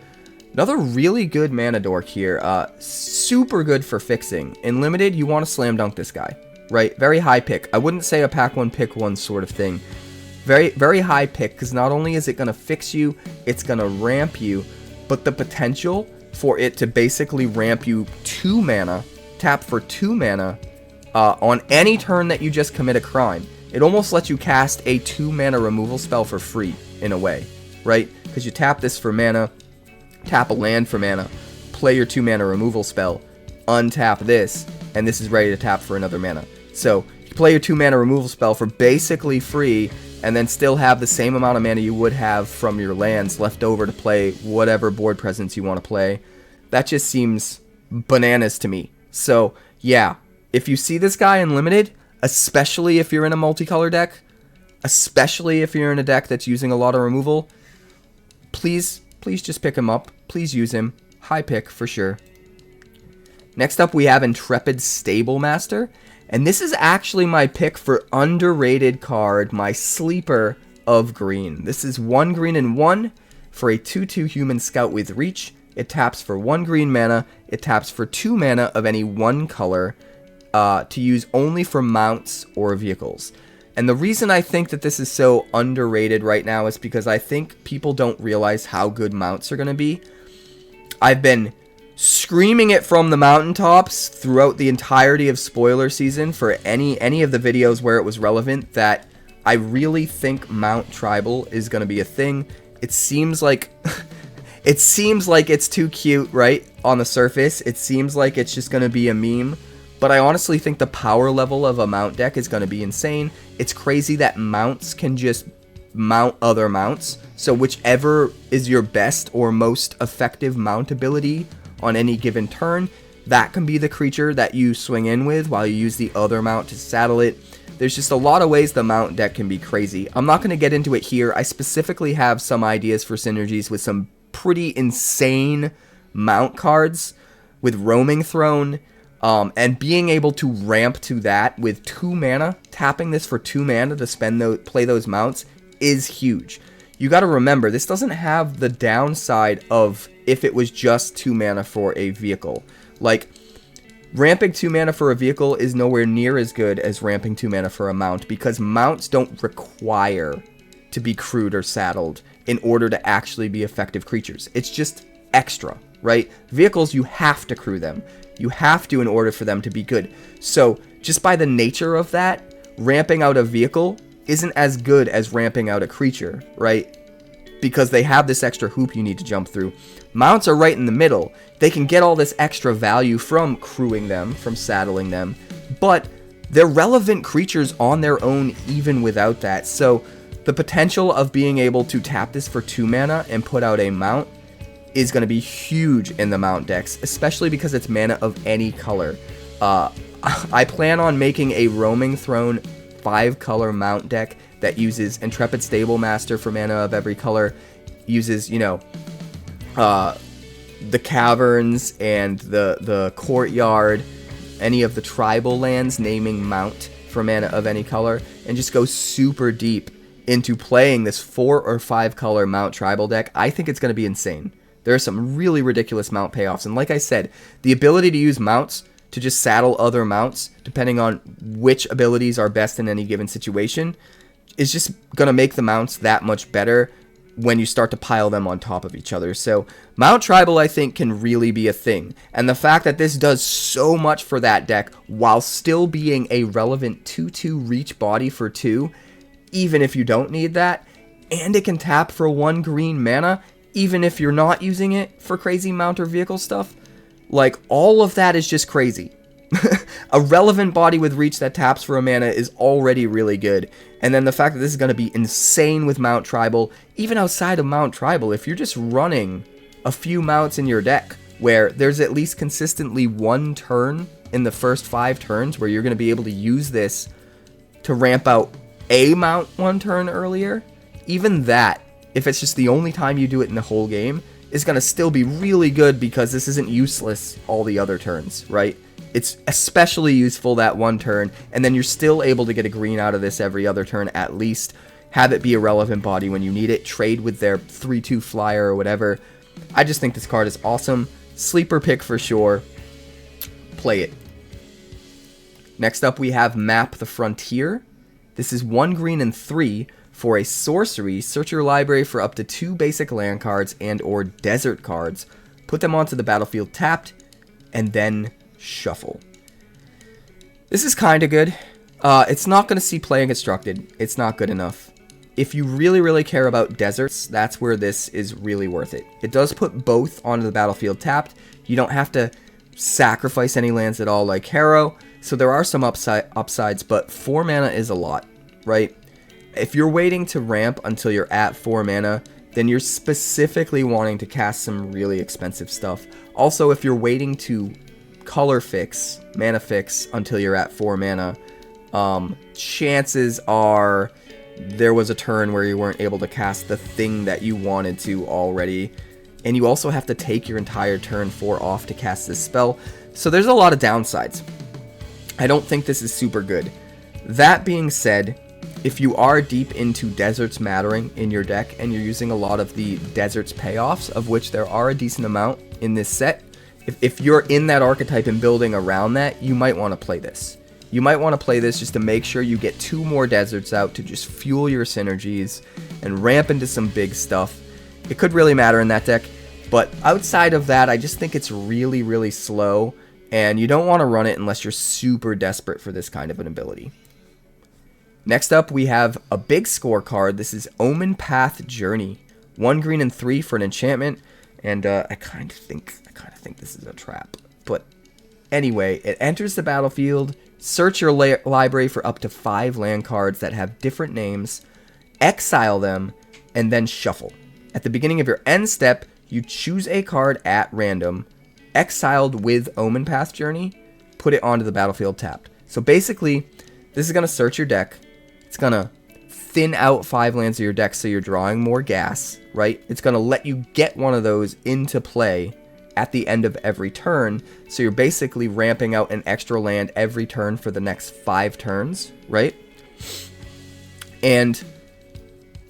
Speaker 1: Another really good mana dork here. Super good for fixing. In limited, you want to slam dunk this guy, right? Very high pick. I wouldn't say a pack one, pick one sort of thing. Very, very high pick, because not only is it going to fix you, it's going to ramp you, but the potential for it to basically ramp you 2 mana, tap for 2 mana, on any turn that you just commit a crime. It almost lets you cast a 2 mana removal spell for free, in a way, right? Because you tap this for mana, tap a land for mana, play your 2 mana removal spell, untap this, and this is ready to tap for another mana. So, you play your 2 mana removal spell for basically free, and then still have the same amount of mana you would have from your lands left over to play whatever board presence you want to play. That just seems bananas to me. So, yeah, if you see this guy in limited, especially if you're in a multicolor deck, especially if you're in a deck that's using a lot of removal, please just pick him up. Please use him. High pick for sure. Next up, we have Intrepid Stable Master. And this is actually my pick for underrated card, my sleeper of green. This is 1 green and 1 for a 2/2 human scout with reach. It taps for 1 green mana. It taps for 2 mana of any 1 color to use only for mounts or vehicles. And the reason I think that this is so underrated right now is because I think people don't realize how good mounts are going to be. I've been screaming it from the mountaintops throughout the entirety of spoiler season for any of the videos where it was relevant that I really think Mount Tribal is going to be a thing. It seems like it's too cute, right? On the surface, it seems like it's just going to be a meme. But I honestly think the power level of a mount deck is going to be insane. It's crazy that mounts can just mount other mounts. So whichever is your best or most effective mount ability on any given turn, that can be the creature that you swing in with while you use the other mount to saddle it. There's just a lot of ways the mount deck can be crazy. I'm not going to get into it here. I specifically have some ideas for synergies with some pretty insane mount cards with Roaming Throne, and being able to ramp to that with 2 mana, tapping this for 2 mana to play those mounts is huge. You got to remember, this doesn't have the downside of if it was just 2 mana for a vehicle. Like, ramping 2 mana for a vehicle is nowhere near as good as ramping 2 mana for a mount, because mounts don't require to be crewed or saddled in order to actually be effective creatures. It's just extra, right? Vehicles, you have to crew them. You have to in order for them to be good. So, just by the nature of that, ramping out a vehicle isn't as good as ramping out a creature, right? Because they have this extra hoop you need to jump through. Mounts are right in the middle. They can get all this extra value from crewing them, from saddling them, but they're relevant creatures on their own even without that. So the potential of being able to tap this for 2 mana and put out a mount is going to be huge in the mount decks, especially because it's mana of any color. I plan on making a Roaming Throne 5-color mount deck that uses Intrepid Stablemaster for mana of every color, uses, you know, the caverns and the courtyard, any of the tribal lands naming mount for mana of any color, and just go super deep into playing this 4 or 5 color mount tribal deck, I think it's going to be insane. There are some really ridiculous mount payoffs, and like I said, the ability to use mounts to just saddle other mounts, depending on which abilities are best in any given situation, is just going to make the mounts that much better when you start to pile them on top of each other. So Mount Tribal, I think, can really be a thing. And the fact that this does so much for that deck while still being a relevant 2/2 reach body for 2, even if you don't need that, and it can tap for 1 green mana, even if you're not using it for crazy mount or vehicle stuff, like, all of that is just crazy. A relevant body with reach that taps for a mana is already really good. And then the fact that this is going to be insane with Mount Tribal, even outside of Mount Tribal, if you're just running a few mounts in your deck where there's at least consistently 1 turn in the first 5 turns where you're going to be able to use this to ramp out a mount 1 turn earlier, even that, if it's just the only time you do it in the whole game, is going to still be really good because this isn't useless all the other turns, right? It's especially useful that 1 turn, and then you're still able to get a green out of this every other turn at least. Have it be a relevant body when you need it. Trade with their 3/2 flyer or whatever. I just think this card is awesome. Sleeper pick for sure. Play it. Next up we have Map the Frontier. This is 1 green and 3 for a sorcery. Search your library for up to 2 basic land cards and or desert cards. Put them onto the battlefield tapped, and then shuffle. This is kind of good. It's not going to see play in Constructed. It's not good enough. If you really, really care about deserts, that's where this is really worth it. It does put both onto the battlefield tapped. You don't have to sacrifice any lands at all like Harrow, so there are some upsides, but 4 mana is a lot, right? If you're waiting to ramp until you're at 4 mana, then you're specifically wanting to cast some really expensive stuff. Also, if you're waiting to color fix, mana fix, until you're at 4 mana, chances are there was a turn where you weren't able to cast the thing that you wanted to already, and you also have to take your entire turn 4 off to cast this spell, so there's a lot of downsides. I don't think this is super good. That being said, if you are deep into deserts mattering in your deck and you're using a lot of the deserts payoffs, of which there are a decent amount in this set, if you're in that archetype and building around that, you might want to play this. You might want to play this just to make sure you get 2 more deserts out to just fuel your synergies and ramp into some big stuff. It could really matter in that deck, but outside of that, I just think it's really, really slow, and you don't want to run it unless you're super desperate for this kind of an ability. Next up, we have a big score card. This is Omen Path Journey. 1 green and 3 for an enchantment, and I kind of think this is a trap. But anyway, it enters the battlefield. Search your library for up to 5 land cards that have different names, exile them, and then shuffle. At the beginning of your end step, you choose a card at random, exiled with Omen Path Journey, put it onto the battlefield tapped. So basically, this is going to search your deck. It's going to thin out 5 lands of your deck so you're drawing more gas, right? It's going to let you get one of those into play at the end of every turn, so you're basically ramping out an extra land every turn for the next 5 turns, right? And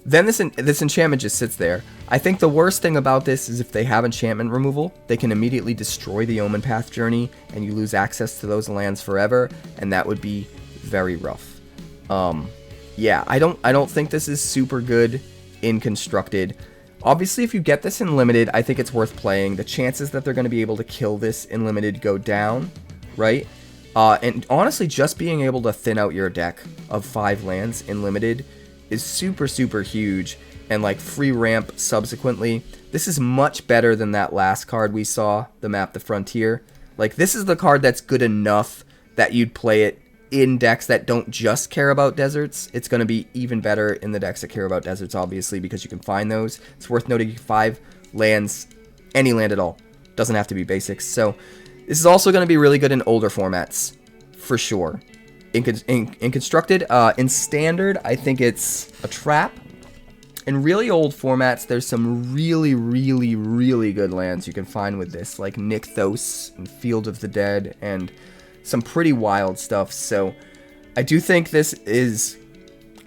Speaker 1: then this enchantment just sits there. I think the worst thing about this is if they have enchantment removal, they can immediately destroy the Omen Path Journey, and you lose access to those lands forever, and that would be very rough. Yeah, I don't think this is super good in Constructed. Obviously, if you get this in Limited, I think it's worth playing. The chances that they're going to be able to kill this in Limited go down, right? And honestly, just being able to thin out your deck of 5 lands in Limited is super, super huge. And like free ramp subsequently. This is much better than that last card we saw, the Map the Frontier. Like, this is the card that's good enough that you'd play it in decks that don't just care about deserts. It's going to be even better in the decks that care about deserts, obviously, because you can find those. It's worth noting 5 lands, any land at all. Doesn't have to be basics. So this is also going to be really good in older formats, for sure. in Constructed. In Standard, I think it's a trap. In really old formats, there's some really, really, really good lands you can find with this, like Nykthos and Field of the Dead, and some pretty wild stuff. So I do think this is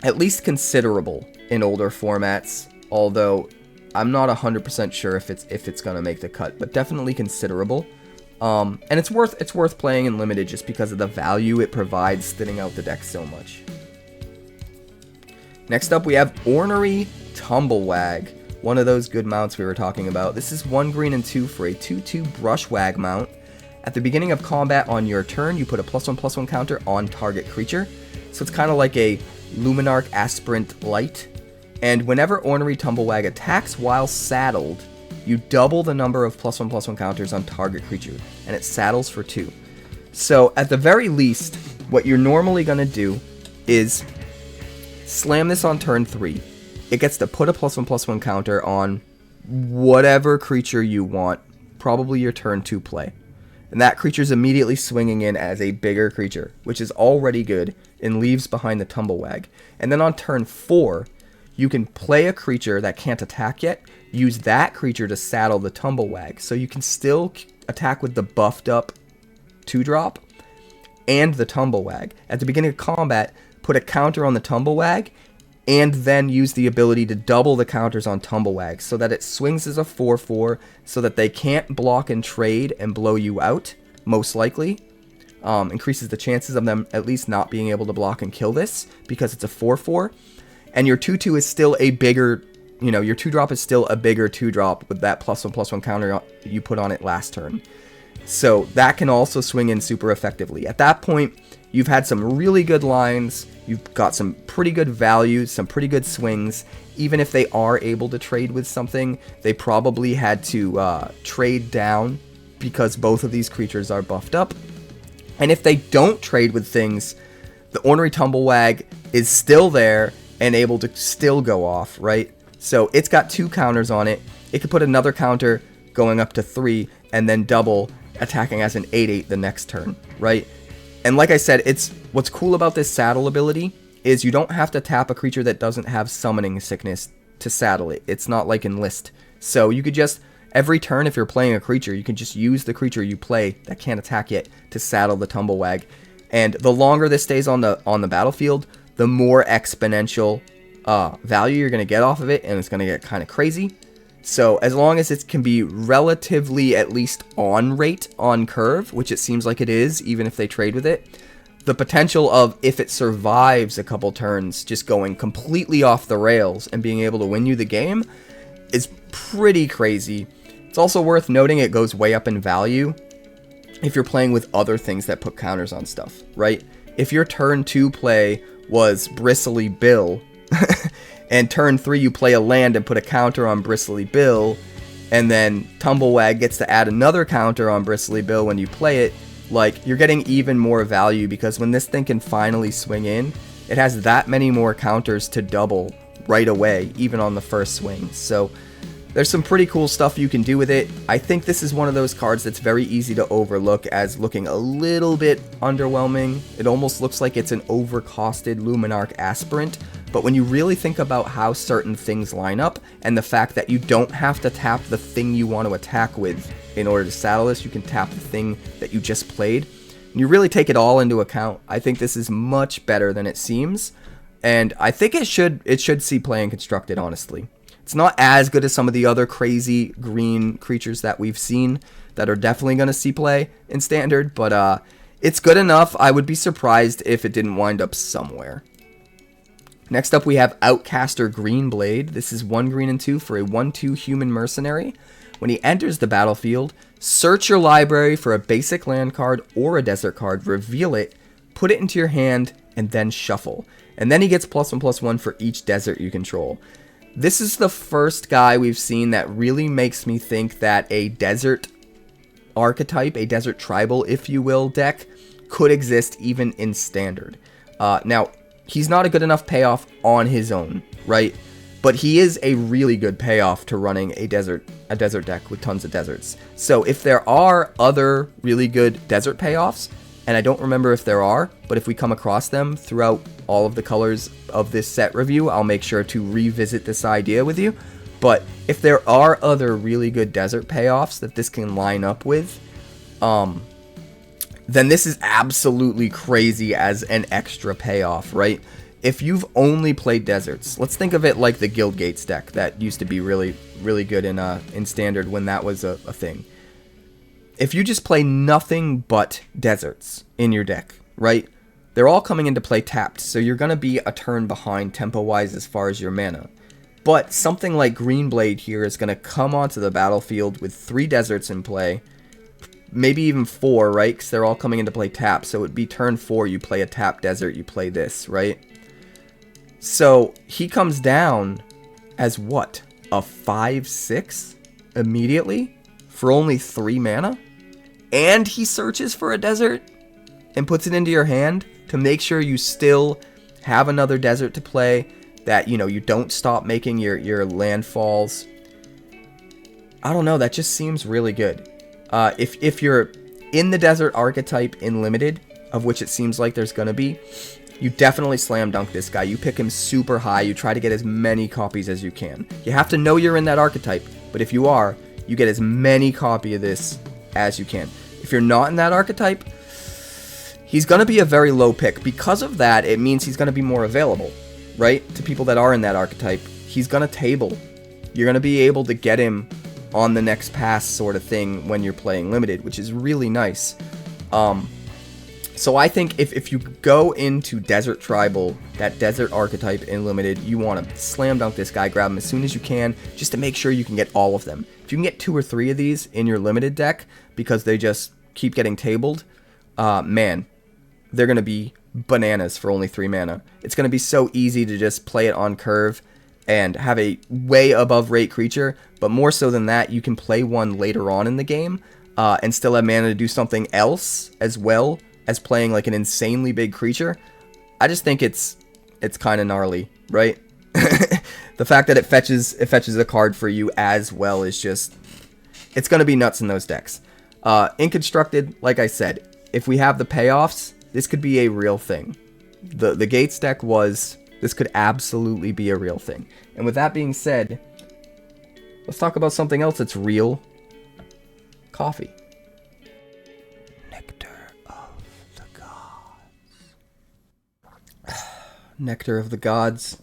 Speaker 1: at least considerable in older formats, although I'm not 100% sure if it's gonna make the cut, but definitely considerable. And it's worth playing in Limited just because of the value it provides thinning out the deck so much. Next up, we have Ornery Tumblewag, one of those good mounts we were talking about. This is 1 green and 2 for a 2/2 Brushwag mount. At the beginning of combat on your turn, you put a +1/+1 counter on target creature. So it's kind of like a Luminarch Aspirant Light. And whenever Ornery Tumblewag attacks while saddled, you double the number of +1/+1 counters on target creature, and it saddles for 2. So at the very least, what you're normally going to do is slam this on turn 3. It gets to put a +1/+1 counter on whatever creature you want, probably your turn 2 play. And that creature's immediately swinging in as a bigger creature, which is already good, and leaves behind the Tumblewag. And then on turn 4, you can play a creature that can't attack yet, use that creature to saddle the Tumblewag. So you can still attack with the buffed up 2-drop and the Tumblewag. At the beginning of combat, put a counter on the Tumblewag, and then use the ability to double the counters on Tumblewag so that it swings as a 4/4 so that they can't block and trade and blow you out, most likely. Increases the chances of them at least not being able to block and kill this because it's a 4/4. And your 2/2 is still a bigger, your 2-drop is still a bigger 2-drop with that +1/+1 counter you put on it last turn. So that can also swing in super effectively. At that point, you've had some really good lines, you've got some pretty good values, some pretty good swings. Even if they are able to trade with something, they probably had to trade down because both of these creatures are buffed up. And if they don't trade with things, the Ornery Tumblewag is still there and able to still go off, right? So it's got 2 counters on it. It could put another counter going up to 3 and then double, attacking as an 8/8 the next turn, right? And like I said, what's cool about this saddle ability is you don't have to tap a creature that doesn't have summoning sickness to saddle it. It's not like Enlist. So you could just, every turn if you're playing a creature, you can just use the creature you play that can't attack yet to saddle the Tumblewag. And the longer this stays on the battlefield, the more exponential value you're going to get off of it, and it's going to get kind of crazy. So as long as it can be relatively at least on rate on curve, which it seems like it is, even if they trade with it, the potential of, if it survives a couple turns, just going completely off the rails and being able to win you the game is pretty crazy. It's also worth noting it goes way up in value if you're playing with other things that put counters on stuff, right? If your turn 2 play was Bristly Bill, and turn 3 you play a land and put a counter on Bristly Bill, and then Tumblewag gets to add another counter on Bristly Bill when you play it, like, you're getting even more value because when this thing can finally swing in, it has that many more counters to double right away, even on the first swing. So there's some pretty cool stuff you can do with it. I think this is one of those cards that's very easy to overlook as looking a little bit underwhelming. It almost looks like it's an overcosted Luminarch Aspirant, but when you really think about how certain things line up and the fact that you don't have to tap the thing you want to attack with in order to saddle this, you can tap the thing that you just played, and you really take it all into account, I think this is much better than it seems, and I think it should see play in Constructed, honestly. It's not as good as some of the other crazy green creatures that we've seen that are definitely going to see play in Standard, but it's good enough. I would be surprised if it didn't wind up somewhere. Next up, we have Outcaster Greenblade. This is 1 green and 2 for a 1/2 human mercenary. When he enters the battlefield, search your library for a basic land card or a desert card, reveal it, put it into your hand, and then shuffle. And then he gets +1/+1 for each desert you control. This is the first guy we've seen that really makes me think that a desert archetype, a desert tribal, if you will, deck could exist even in Standard. Now, he's not a good enough payoff on his own, right? But he is a really good payoff to running a desert deck with tons of deserts. So if there are other really good desert payoffs, and I don't remember if there are, but if we come across them throughout all of the colors of this set review, I'll make sure to revisit this idea with you. But if there are other really good desert payoffs that this can line up with, then this is absolutely crazy as an extra payoff, right? If you've only played deserts, let's think of it like the Guild Gates deck that used to be really, really good in Standard when that was a thing. If you just play nothing but deserts in your deck, right? They're all coming into play tapped, so you're going to be a turn behind tempo-wise as far as your mana. But something like Greenblade here is going to come onto the battlefield with 3 deserts in play, maybe even 4, right? Because they're all coming into play tapped, so it would be turn 4, you play a tapped desert, you play this, right? So he comes down as what? A 5/6 immediately for only 3 mana? And he searches for a desert and puts it into your hand to make sure you still have another desert to play, that, you know, you don't stop making your landfalls. I don't know, that just seems really good. If you're in the desert archetype in Limited, of which it seems like there's going to be, you definitely slam dunk this guy. You pick him super high. You try to get as many copies as you can. You have to know you're in that archetype, but if you are, you get as many copies of this as you can. If you're not in that archetype, he's going to be a very low pick. Because of that, it means he's going to be more available, right? To people that are in that archetype, he's going to table. You're going to be able to get him on the next pass sort of thing when you're playing Limited, which is really nice. So I think if you go into Desert Tribal, that desert archetype in Limited, you want to slam dunk this guy, grab him as soon as you can, just to make sure you can get all of them. If you can get 2 or 3 of these in your Limited deck, because they just keep getting tabled, man, they're going to be bananas for only 3 mana. It's going to be so easy to just play it on curve and have a way above rate creature, but more so than that, you can play one later on in the game and still have mana to do something else as well as playing like an insanely big creature. I just think it's kind of gnarly, right? The fact that it fetches a card for you as well is just, it's going to be nuts in those decks. In Constructed, like I said, if we have the payoffs, this could be a real thing. The Gates deck this could absolutely be a real thing. And with that being said, let's talk about something else that's real. Coffee. Nectar of the Gods. Nectar of the Gods.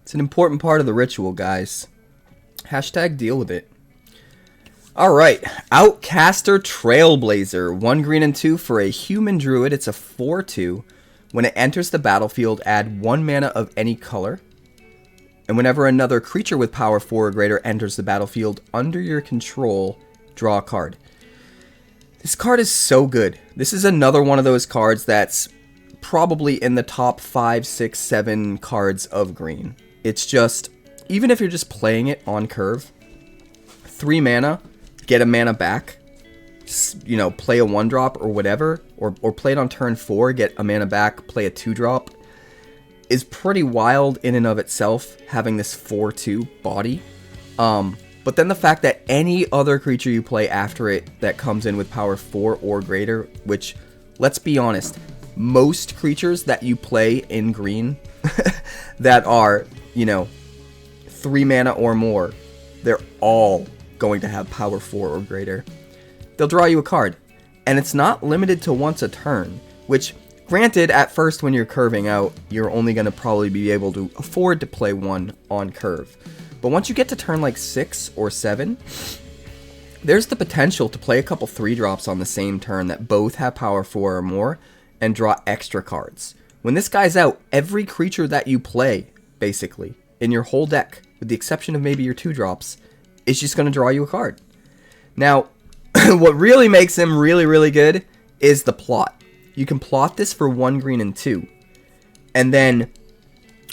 Speaker 1: It's an important part of the ritual, guys. Hashtag deal with it. Alright, Outcaster Trailblazer. 1 green and 2 for a human druid. It's a 4/2. When it enters the battlefield, add 1 mana of any color. And whenever another creature with power 4 or greater enters the battlefield under your control, draw a card. This card is so good. This is another one of those cards that's probably in the top 5, 6, 7 cards of green. It's just, even if you're just playing it on curve, 3 mana, get a mana back, you know, play a 1-drop or whatever, or play it on turn 4, get a mana back, play a 2-drop, is pretty wild in and of itself, having this 4/2 body. But then the fact that any other creature you play after it that comes in with power 4 or greater, which, let's be honest, most creatures that you play in green that are, you know, 3 mana or more, they're all going to have power 4 or greater. They'll draw you a card. And it's not limited to once a turn, which, granted, at first when you're curving out, you're only going to probably be able to afford to play one on curve. But once you get to turn like 6 or 7, there's the potential to play a couple 3-drops on the same turn that both have power 4 or more and draw extra cards. When this guy's out, every creature that you play, basically, in your whole deck, with the exception of maybe your 2-drops, is just going to draw you a card. Now, what really makes him really, really good is the plot. You can plot this for 1 green and 2. And then,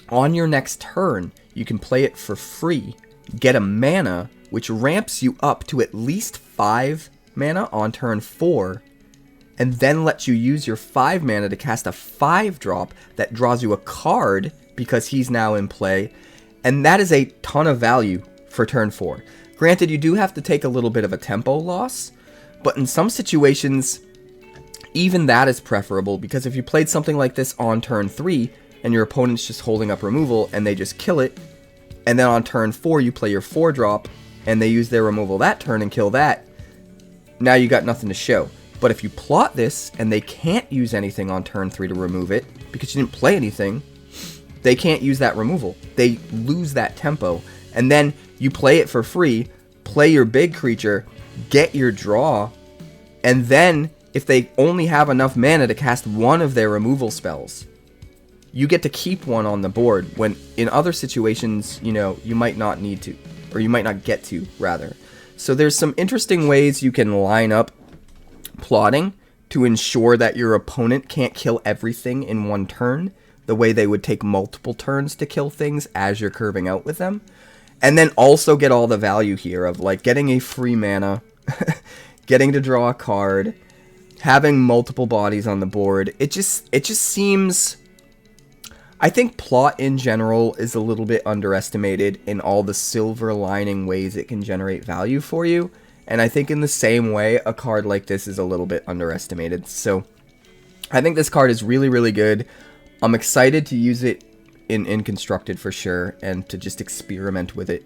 Speaker 1: on your next turn, you can play it for free, get a mana, which ramps you up to at least 5 mana on turn 4, and then lets you use your 5 mana to cast a 5-drop that draws you a card because he's now in play. And that is a ton of value for turn 4. Granted, you do have to take a little bit of a tempo loss, but in some situations, even that is preferable, because if you played something like this on turn 3 and your opponent's just holding up removal and they just kill it, and then on turn 4 you play your 4-drop and they use their removal that turn and kill that, now you got nothing to show. But if you plot this and they can't use anything on turn 3 to remove it because you didn't play anything, they can't use that removal. They lose that tempo. And then you play it for free, play your big creature, get your draw, and then if they only have enough mana to cast one of their removal spells, you get to keep one on the board, when in other situations, you know, you might not need to, or you might not get to, rather. So there's some interesting ways you can line up plotting to ensure that your opponent can't kill everything in one turn, the way they would take multiple turns to kill things as you're curving out with them. And then also get all the value here of like getting a free mana, getting to draw a card, having multiple bodies on the board. It just seems, I think plot in general is a little bit underestimated in all the silver lining ways it can generate value for you. And I think in the same way, a card like this is a little bit underestimated. So I think this card is really, really good. I'm excited to use it in Constructed for sure, and to just experiment with it.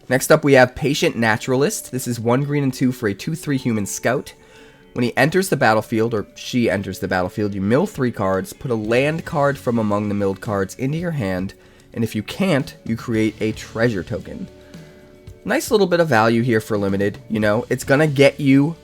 Speaker 1: Next up we have Patient Naturalist. This is 1 green and 2 for a 2/3 human scout. When he enters the battlefield, or she enters the battlefield, you mill 3 cards, put a land card from among the milled cards into your hand, and if you can't, you create a treasure token. Nice little bit of value here for limited, you know. It's gonna get you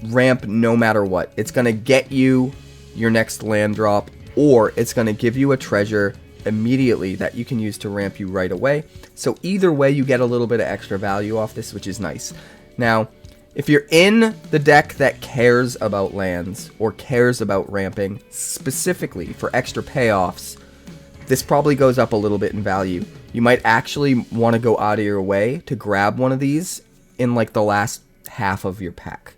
Speaker 1: ramp no matter what. It's gonna get you your next land drop, or it's gonna give you a treasure immediately that you can use to ramp you right away. So either way, you get a little bit of extra value off this, which is nice. Now, if you're in the deck that cares about lands or cares about ramping specifically for extra payoffs, this probably goes up a little bit in value. You might actually want to go out of your way to grab one of these in like the last half of your pack.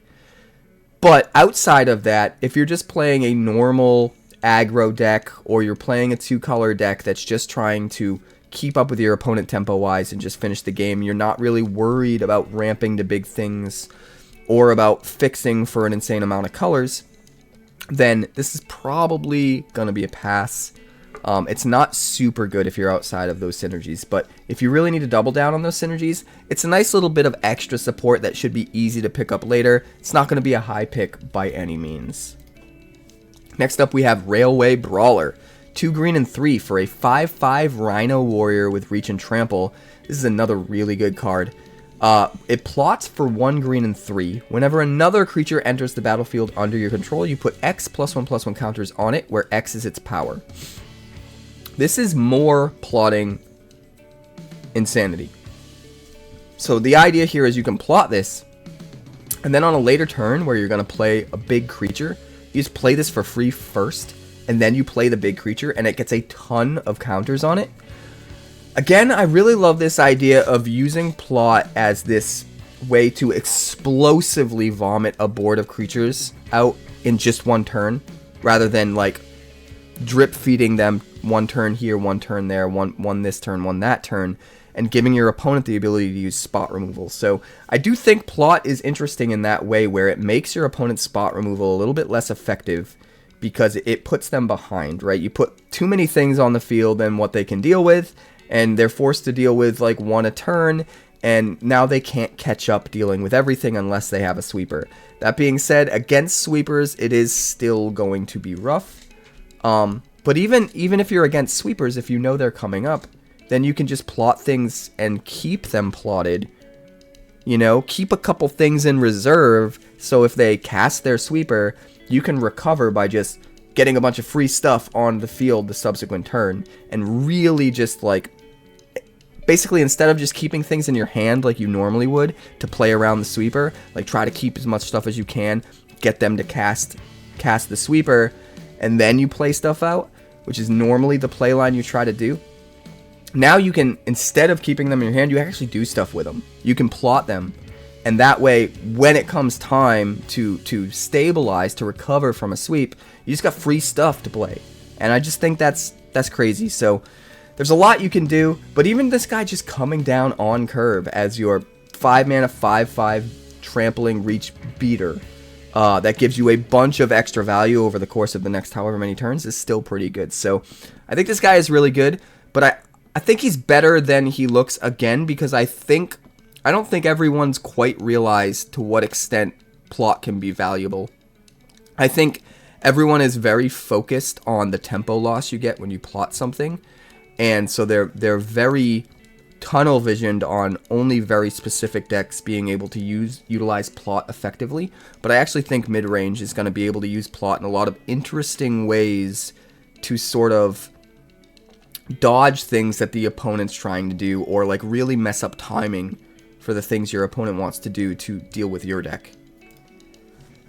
Speaker 1: But outside of that, if you're just playing a normal aggro deck, or you're playing a 2-color deck that's just trying to keep up with your opponent tempo-wise and just finish the game, you're not really worried about ramping to big things or about fixing for an insane amount of colors, then this is probably going to be a pass. It's not super good if you're outside of those synergies, but if you really need to double down on those synergies, it's a nice little bit of extra support that should be easy to pick up later. It's not going to be a high pick by any means. Next up we have Railway Brawler. 2 green and 3 for a 5/5 Rhino Warrior with Reach and Trample. This is another really good card. It plots for 1 green and 3. Whenever another creature enters the battlefield under your control, you put X +1/+1 counters on it, where X is its power. This is more plotting insanity. So the idea here is you can plot this, and then on a later turn where you're going to play a big creature, you just play this for free first, and then you play the big creature, and it gets a ton of counters on it. Again, I really love this idea of using plot as this way to explosively vomit a board of creatures out in just one turn, rather than like drip feeding them one turn here, one turn there, one this turn, one that turn, and giving your opponent the ability to use spot removal. So I do think plot is interesting in that way, where it makes your opponent's spot removal a little bit less effective because it puts them behind, right? You put too many things on the field than what they can deal with, and they're forced to deal with like one a turn, and now they can't catch up dealing with everything unless they have a sweeper. That being said, against sweepers, it is still going to be rough. But even if you're against sweepers, if you know they're coming up, then you can just plot things and keep them plotted. You know, keep a couple things in reserve, so if they cast their sweeper, you can recover by just getting a bunch of free stuff on the field the subsequent turn, and really just like, basically instead of just keeping things in your hand like you normally would to play around the sweeper, like try to keep as much stuff as you can, get them to cast the sweeper, and then you play stuff out, which is normally the play line you try to do. Now you can, instead of keeping them in your hand, you actually do stuff with them. You can plot them, and that way, when it comes time to stabilize, to recover from a sweep, you just got free stuff to play. And I just think that's crazy. So there's a lot you can do, but even this guy just coming down on curve as your 5-mana 5/5 trampling reach beater, that gives you a bunch of extra value over the course of the next however many turns is still pretty good. So I think this guy is really good, but I think he's better than he looks again, because I don't think everyone's quite realized to what extent plot can be valuable. I think everyone is very focused on the tempo loss you get when you plot something, and so they're very tunnel visioned on only very specific decks being able to utilize plot effectively. But I actually think mid-range is going to be able to use plot in a lot of interesting ways to sort of dodge things that the opponent's trying to do, or like really mess up timing for the things your opponent wants to do to deal with your deck.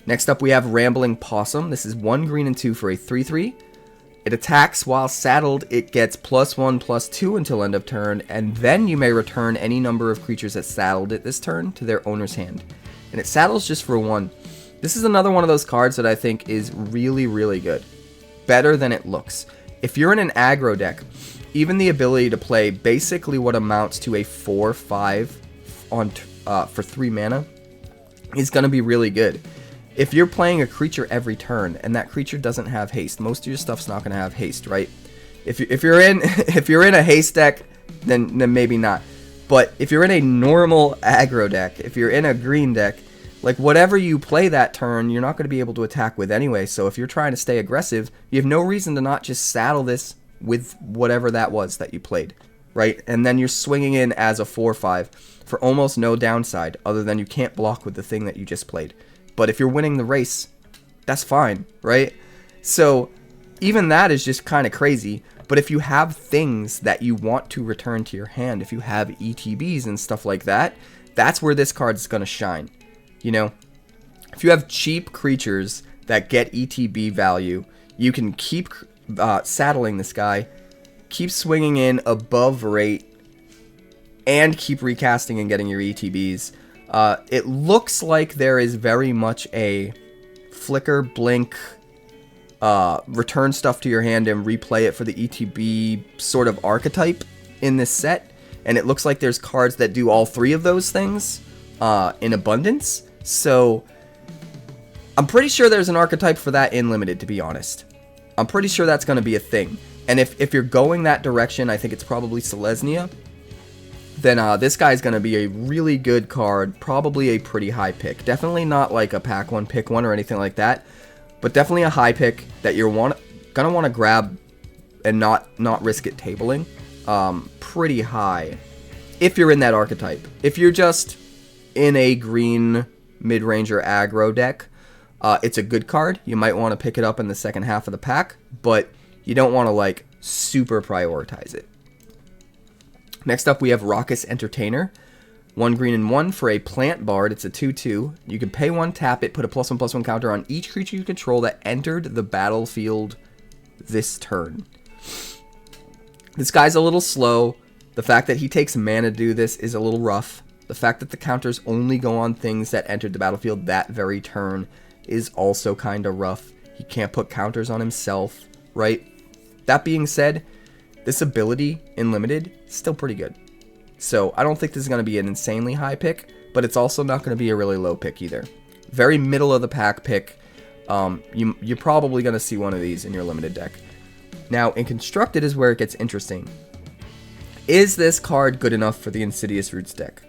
Speaker 1: Next up we have Rambling Possum. This is 1 green and 2 for a 3/3. It attacks while saddled. It gets +1/+2 until end of turn, and then you may return any number of creatures that saddled it this turn to their owner's hand. And it saddles just for 1. This is another one of those cards that I think is really, really good. Better than it looks. If you're in an aggro deck, even the ability to play basically what amounts to a 4/5 on for 3 mana is going to be really good. If you're playing a creature every turn and that creature doesn't have haste, most of your stuff's not going to have haste, right? If you're in if you're in a haste deck, then maybe not. But if you're in a normal aggro deck, if you're in a green deck, like whatever you play that turn, you're not going to be able to attack with anyway. So if you're trying to stay aggressive, you have no reason to not just saddle this with whatever that was that you played, right? And then you're swinging in as a 4/5 for almost no downside other than you can't block with the thing that you just played. But if you're winning the race, that's fine, right? So even that is just kind of crazy. But if you have things that you want to return to your hand, if you have ETBs and stuff like that, that's where this card is going to shine. You know, if you have cheap creatures that get ETB value, you can keep saddling this guy, keep swinging in above rate, and keep recasting and getting your ETBs. It looks like there is very much a flicker, blink, return stuff to your hand and replay it for the ETB sort of archetype in this set. And it looks like there's cards that do all 3 of those things in abundance. So I'm pretty sure there's an archetype for that in Limited, to be honest. I'm pretty sure that's going to be a thing. And if you're going that direction, I think it's probably Selesnya. Then this guy's going to be a really good card, probably a pretty high pick. Definitely not like a pack 1, pick 1 or anything like that, but definitely a high pick that you're going to want to grab and not risk it tabling. Pretty high if you're in that archetype. If you're just in a green mid-ranger aggro deck, it's a good card. You might want to pick it up in the second half of the pack, but you don't want to like super prioritize it. Next up, we have Raucous Entertainer. 1 green and 1 for a plant bard. It's a 2/2. You can pay 1, tap it, put a +1/+1 counter on each creature you control that entered the battlefield this turn. This guy's a little slow. The fact that he takes mana to do this is a little rough. The fact that the counters only go on things that entered the battlefield that very turn is also kind of rough. He can't put counters on himself, right? That being said, this ability in Limited is still pretty good. So I don't think this is going to be an insanely high pick, but it's also not going to be a really low pick either. Very middle of the pack pick. You're probably going to see one of these in your Limited deck. Now, in Constructed is where it gets interesting. Is this card good enough for the Insidious Roots deck?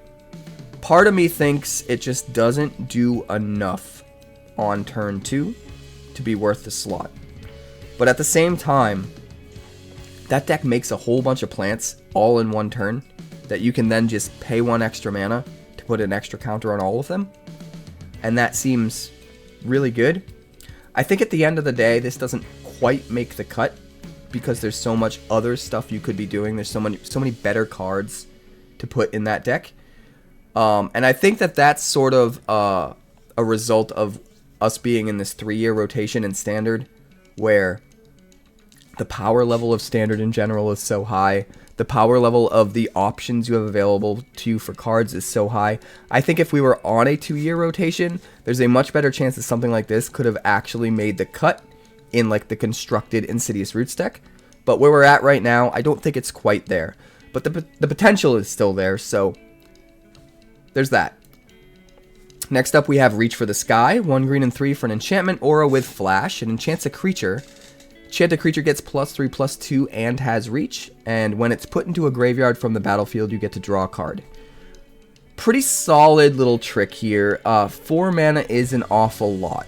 Speaker 1: Part of me thinks it just doesn't do enough on turn 2 to be worth the slot. But at the same time, that deck makes a whole bunch of plants all in one turn that you can then just pay 1 extra mana to put an extra counter on all of them. And that seems really good. I think at the end of the day, this doesn't quite make the cut because there's so much other stuff you could be doing. There's so many better cards to put in that deck. And I think that that's sort of a result of us being in this 3-year rotation in Standard, where the power level of Standard in general is so high. The power level of the options you have available to you for cards is so high. I think if we were on a 2-year rotation, there's a much better chance that something like this could have actually made the cut in like the Constructed Insidious Roots deck. But where we're at right now, I don't think it's quite there. But the potential is still there, so there's that. Next up, we have Reach for the Sky. 1 green and 3 for an enchantment aura with flash. It enchants a creature. Enchanted creature gets +3/+2 and has reach. And when it's put into a graveyard from the battlefield, you get to draw a card. Pretty solid little trick here. 4 mana is an awful lot.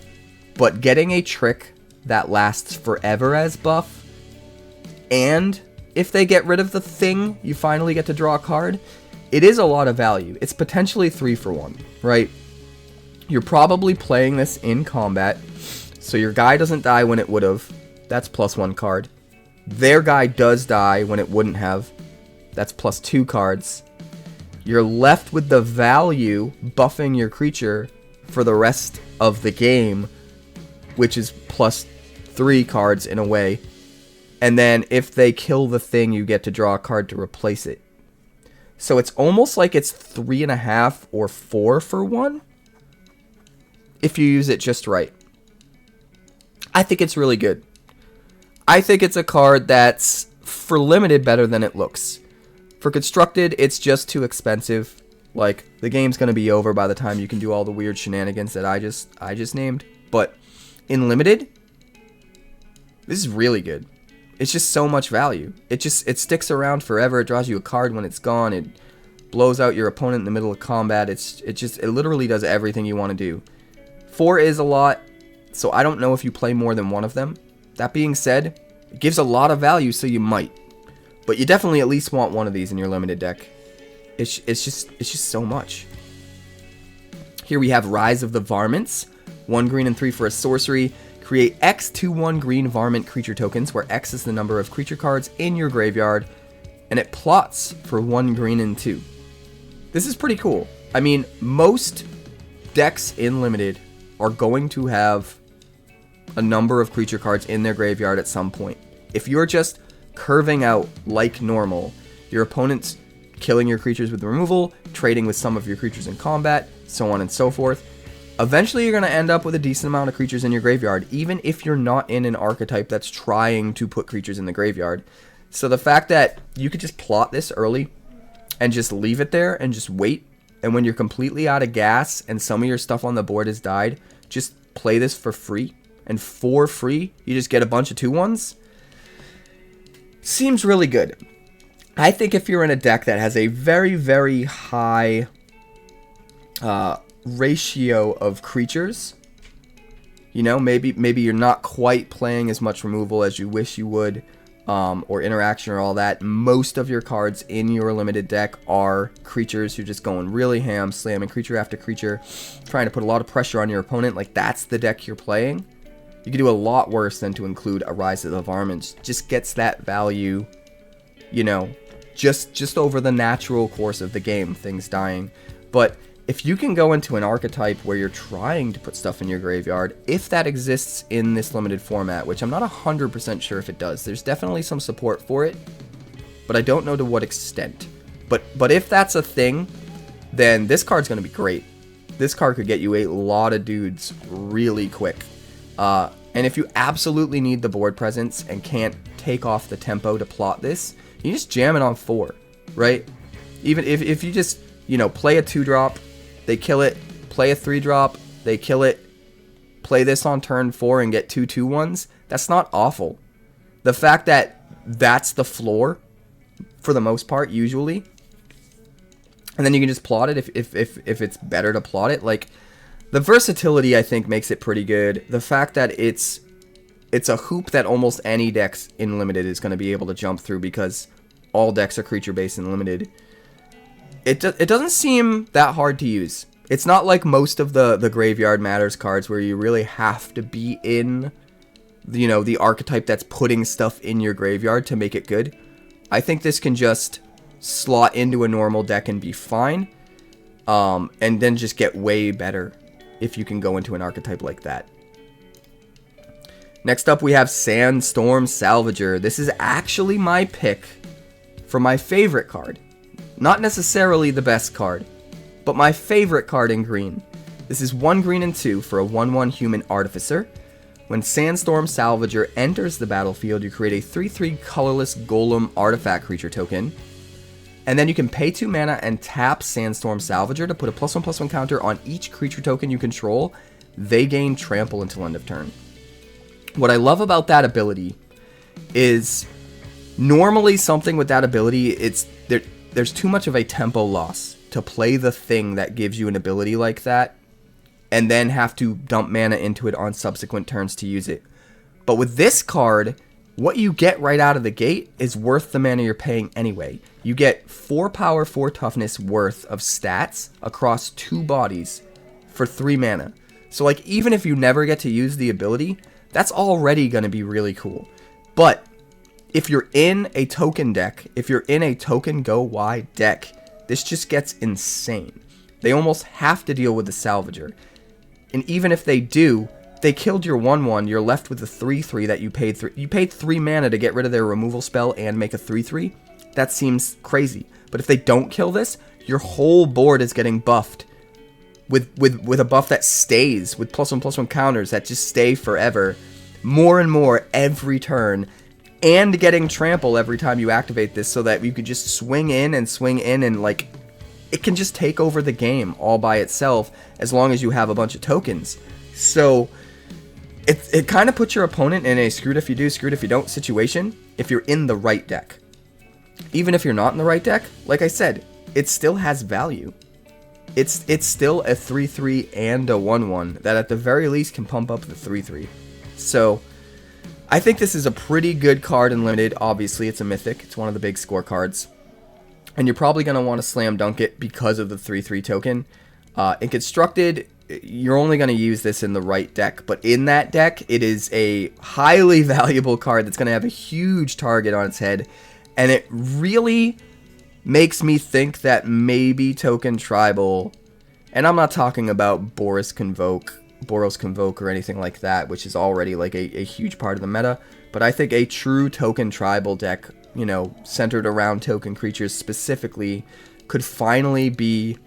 Speaker 1: But getting a trick that lasts forever as buff, and if they get rid of the thing, you finally get to draw a card, it is a lot of value. It's potentially 3 for 1, right? You're probably playing this in combat, so your guy doesn't die when it would have. That's +1 card. Their guy does die when it wouldn't have. That's +2 cards. You're left with the value buffing your creature for the rest of the game, which is +3 cards in a way. And then if they kill the thing, you get to draw a card to replace it. So it's almost like it's 3.5 or 4 for 1 if you use it just right. I think it's really good. I think it's a card that's, for limited, better than it looks. For constructed, it's just too expensive. Like, the game's going to be over by the time you can do all the weird shenanigans that I just named. But in limited, this is really good. It's just so much value. It sticks around forever. It draws you a card when it's gone. It blows out your opponent in the middle of combat. It literally does everything you want to do. 4 is a lot, so I don't know if you play more than one of them. That being said, it gives a lot of value, so you might. But you definitely at least want one of these in your limited deck. It's just so much. Here we have Rise of the Varmints. 1 green and 3 for a sorcery. Create X 2/1 green varmint creature tokens, where X is the number of creature cards in your graveyard, and it plots for 1 green and 2. This is pretty cool. I mean, most decks in limited are going to have a number of creature cards in their graveyard at some point. If you're just curving out like normal, your opponent's killing your creatures with removal, trading with some of your creatures in combat, so on and so forth, eventually you're going to end up with a decent amount of creatures in your graveyard, even if you're not in an archetype that's trying to put creatures in the graveyard. So the fact that you could just plot this early and just leave it there and just wait, and when you're completely out of gas and some of your stuff on the board has died, just play this for free, and for free you just get a bunch of 2/1s, seems really good. I think if you're in a deck that has a very, very high ratio of creatures, you know, maybe you're not quite playing as much removal as you wish you would, or interaction or all that. Most of your cards in your limited deck are creatures. You're just going really ham, slamming creature after creature, trying to put a lot of pressure on your opponent. Like, that's the deck you're playing. You can do a lot worse than to include a Rise of the Varmints. Just gets that value, you know, just over the natural course of the game, things dying. But if you can go into an archetype where you're trying to put stuff in your graveyard, if that exists in this limited format, which I'm not 100% sure if it does, there's definitely some support for it, but I don't know to what extent. But if that's a thing, then this card's going to be great. This card could get you a lot of dudes really quick. And if you absolutely need the board presence and can't take off the tempo to plot this, you just jam it on 4, right? Even if you just, you know, play a 2-drop, they kill it, play a 3-drop, they kill it, play this on turn 4 and get 2 2/1s, that's not awful. The fact that that's the floor, for the most part, usually, and then you can just plot it if it's better to plot it, like, the versatility, I think, makes it pretty good. The fact that it's a hoop that almost any decks in limited is going to be able to jump through, because all decks are creature based in limited. It doesn't seem that hard to use. It's not like most of the Graveyard Matters cards where you really have to be in, you know, the archetype that's putting stuff in your graveyard to make it good. I think this can just slot into a normal deck and be fine, and then just get way better if you can go into an archetype like that. Next up, we have Sandstorm Salvager. This is actually my pick for my favorite card. Not necessarily the best card, but my favorite card in green. This is 1 green and 2 for a 1/1 human artificer. When Sandstorm Salvager enters the battlefield, you create a 3/3 colorless golem artifact creature token. And then you can pay 2 mana and tap Sandstorm Salvager to put a +1/+1 counter on each creature token you control. They gain trample until end of turn. What I love about that ability is normally something with that ability, there's too much of a tempo loss to play the thing that gives you an ability like that and then have to dump mana into it on subsequent turns to use it. But with this card, what you get right out of the gate is worth the mana you're paying anyway. You get 4 power, 4 toughness worth of stats across 2 bodies for 3 mana. So like, even if you never get to use the ability, that's already going to be really cool. But if you're in a token deck, if you're in a token go wide deck, this just gets insane. They almost have to deal with the Salvager. And even if they do, they killed your 1/1, you're left with the 3/3 that you paid. You paid 3 mana to get rid of their removal spell and make a 3/3. That seems crazy. But if they don't kill this, your whole board is getting buffed with a buff that stays, with +1/+1 counters that just stay forever, more and more every turn, and getting trample every time you activate this, so that you could just swing in and like, it can just take over the game all by itself as long as you have a bunch of tokens. So it kind of puts your opponent in a screwed if you do, screwed if you don't situation if you're in the right deck. Even if you're not in the right deck, like I said, it still has value. It's still a 3/3 and a 1/1 that at the very least can pump up the 3/3. So I think this is a pretty good card in Limited. Obviously, it's a mythic. It's one of the big scorecards. And you're probably going to want to slam dunk it because of the 3/3 token. In Constructed, you're only going to use this in the right deck. But in that deck, it is a highly valuable card that's going to have a huge target on its head. And it really makes me think that maybe Token Tribal, and I'm not talking about Boros Convoke or anything like that, which is already like a huge part of the meta, but I think a true Token Tribal deck, you know, centered around token creatures specifically, could finally be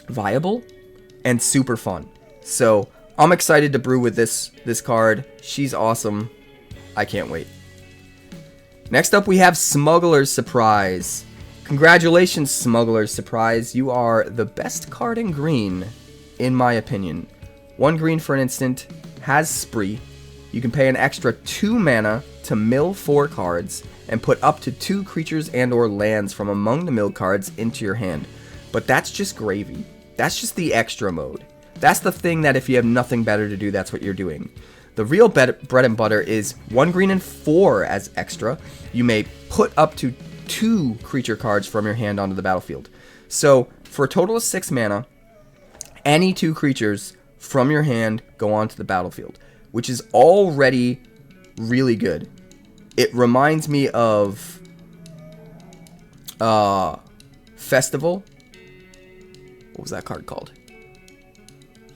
Speaker 1: viable and super fun. So I'm excited to brew with this card. She's awesome. I can't wait. Next up, we have Smuggler's Surprise. Congratulations, Smuggler's Surprise. You are the best card in green, in my opinion. 1 green for an instant, has Spree. You can pay an extra 2 mana to mill 4 cards and put up to 2 creatures and or lands from among the milled cards into your hand. But that's just gravy. That's just the extra mode. That's the thing that if you have nothing better to do, that's what you're doing. The real bread and butter is 1 green and 4 as extra. You may put up to 2 creature cards from your hand onto the battlefield. So for a total of 6 mana, any 2 creatures from your hand go onto the battlefield, which is already really good. It reminds me of Festival. What was that card called?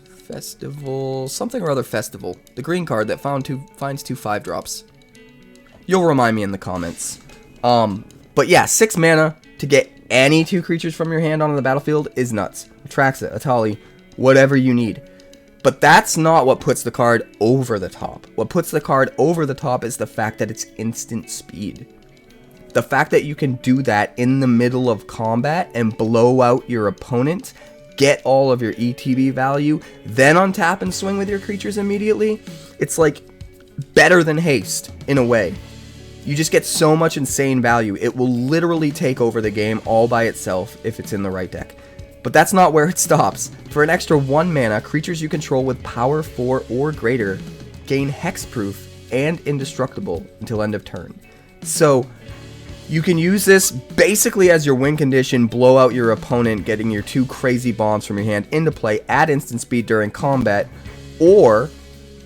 Speaker 1: Festival, something or other Festival. The green card that finds 2 5-drops. You'll remind me in the comments. But yeah, 6 mana to get any 2 creatures from your hand onto the battlefield is nuts. Atraxa, Atali, whatever you need. But that's not what puts the card over the top. What puts the card over the top is the fact that it's instant speed. The fact that you can do that in the middle of combat and blow out your opponent, get all of your ETB value, then untap and swing with your creatures immediately. It's like better than haste in a way. You just get so much insane value. It will literally take over the game all by itself if it's in the right deck. But that's not where it stops. For an extra 1 mana, creatures you control with power 4 or greater gain hexproof and indestructible until end of turn. So you can use this basically as your win condition, blow out your opponent, getting your 2 crazy bombs from your hand into play, add instant speed during combat, or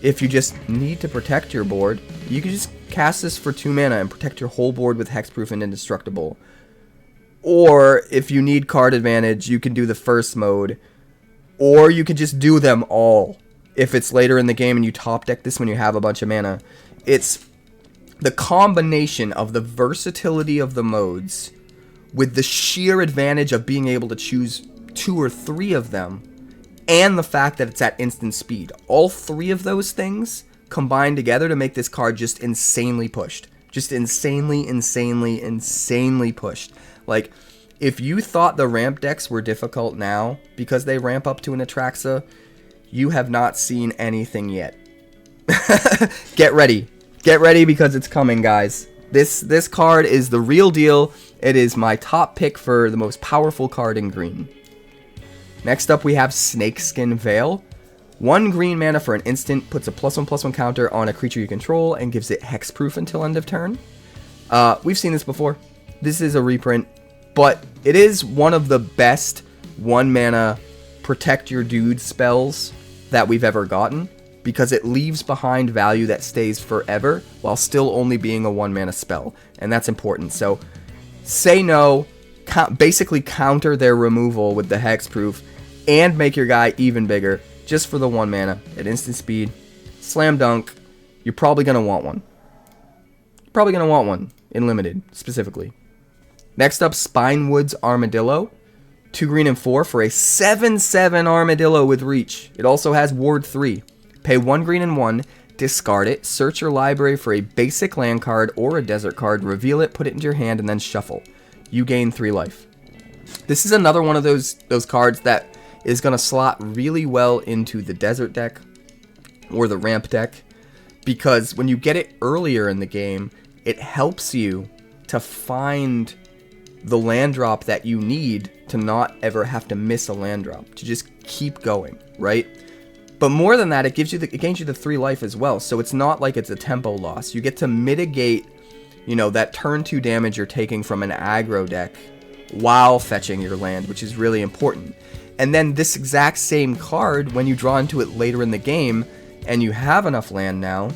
Speaker 1: if you just need to protect your board, you can just cast this for 2 mana and protect your whole board with hexproof and indestructible. Or if you need card advantage, you can do the first mode, or you could just do them all if it's later in the game and you top deck this when you have a bunch of mana. It's the combination of the versatility of the modes with the sheer advantage of being able to choose 2 or 3 of them, and the fact that it's at instant speed. All 3 of those things combined together to make this card just insanely pushed. Just insanely pushed. Like, If you thought the ramp decks were difficult now because they ramp up to an Atraxa, you have not seen anything yet. Get ready. Get ready because it's coming, guys. This card is the real deal. It is my top pick for the most powerful card in green. Next up, we have Snakeskin Veil. 1 green mana for an instant, puts a +1/+1 counter on a creature you control, and gives it hexproof until end of turn. We've seen this before. This is a reprint, but it is one of the best 1 mana protect your dude spells that we've ever gotten, because it leaves behind value that stays forever while still only being a 1 mana spell, and that's important. So say no, basically counter their removal with the hexproof, and make your guy even bigger just for the 1 mana at instant speed. Slam dunk. You're probably going to want one. Probably going to want one in limited specifically. Next up, Spinewood's Armadillo. 2 green and 4 for a 7/7 Armadillo with reach. It also has Ward 3. Pay 1 green and 1, discard it, search your library for a basic land card or a desert card, reveal it, put it into your hand, and then shuffle. You gain 3 life. This is another one of those cards that is going to slot really well into the desert deck or the ramp deck, because when you get it earlier in the game, it helps you to find the land drop that you need to not ever have to miss a land drop, to just keep going, right? But more than that, it gains you the 3 life as well, so it's not like it's a tempo loss. You get to mitigate, you know, that turn 2 damage you're taking from an aggro deck while fetching your land, which is really important. And then this exact same card, when you draw into it later in the game, and you have enough land now,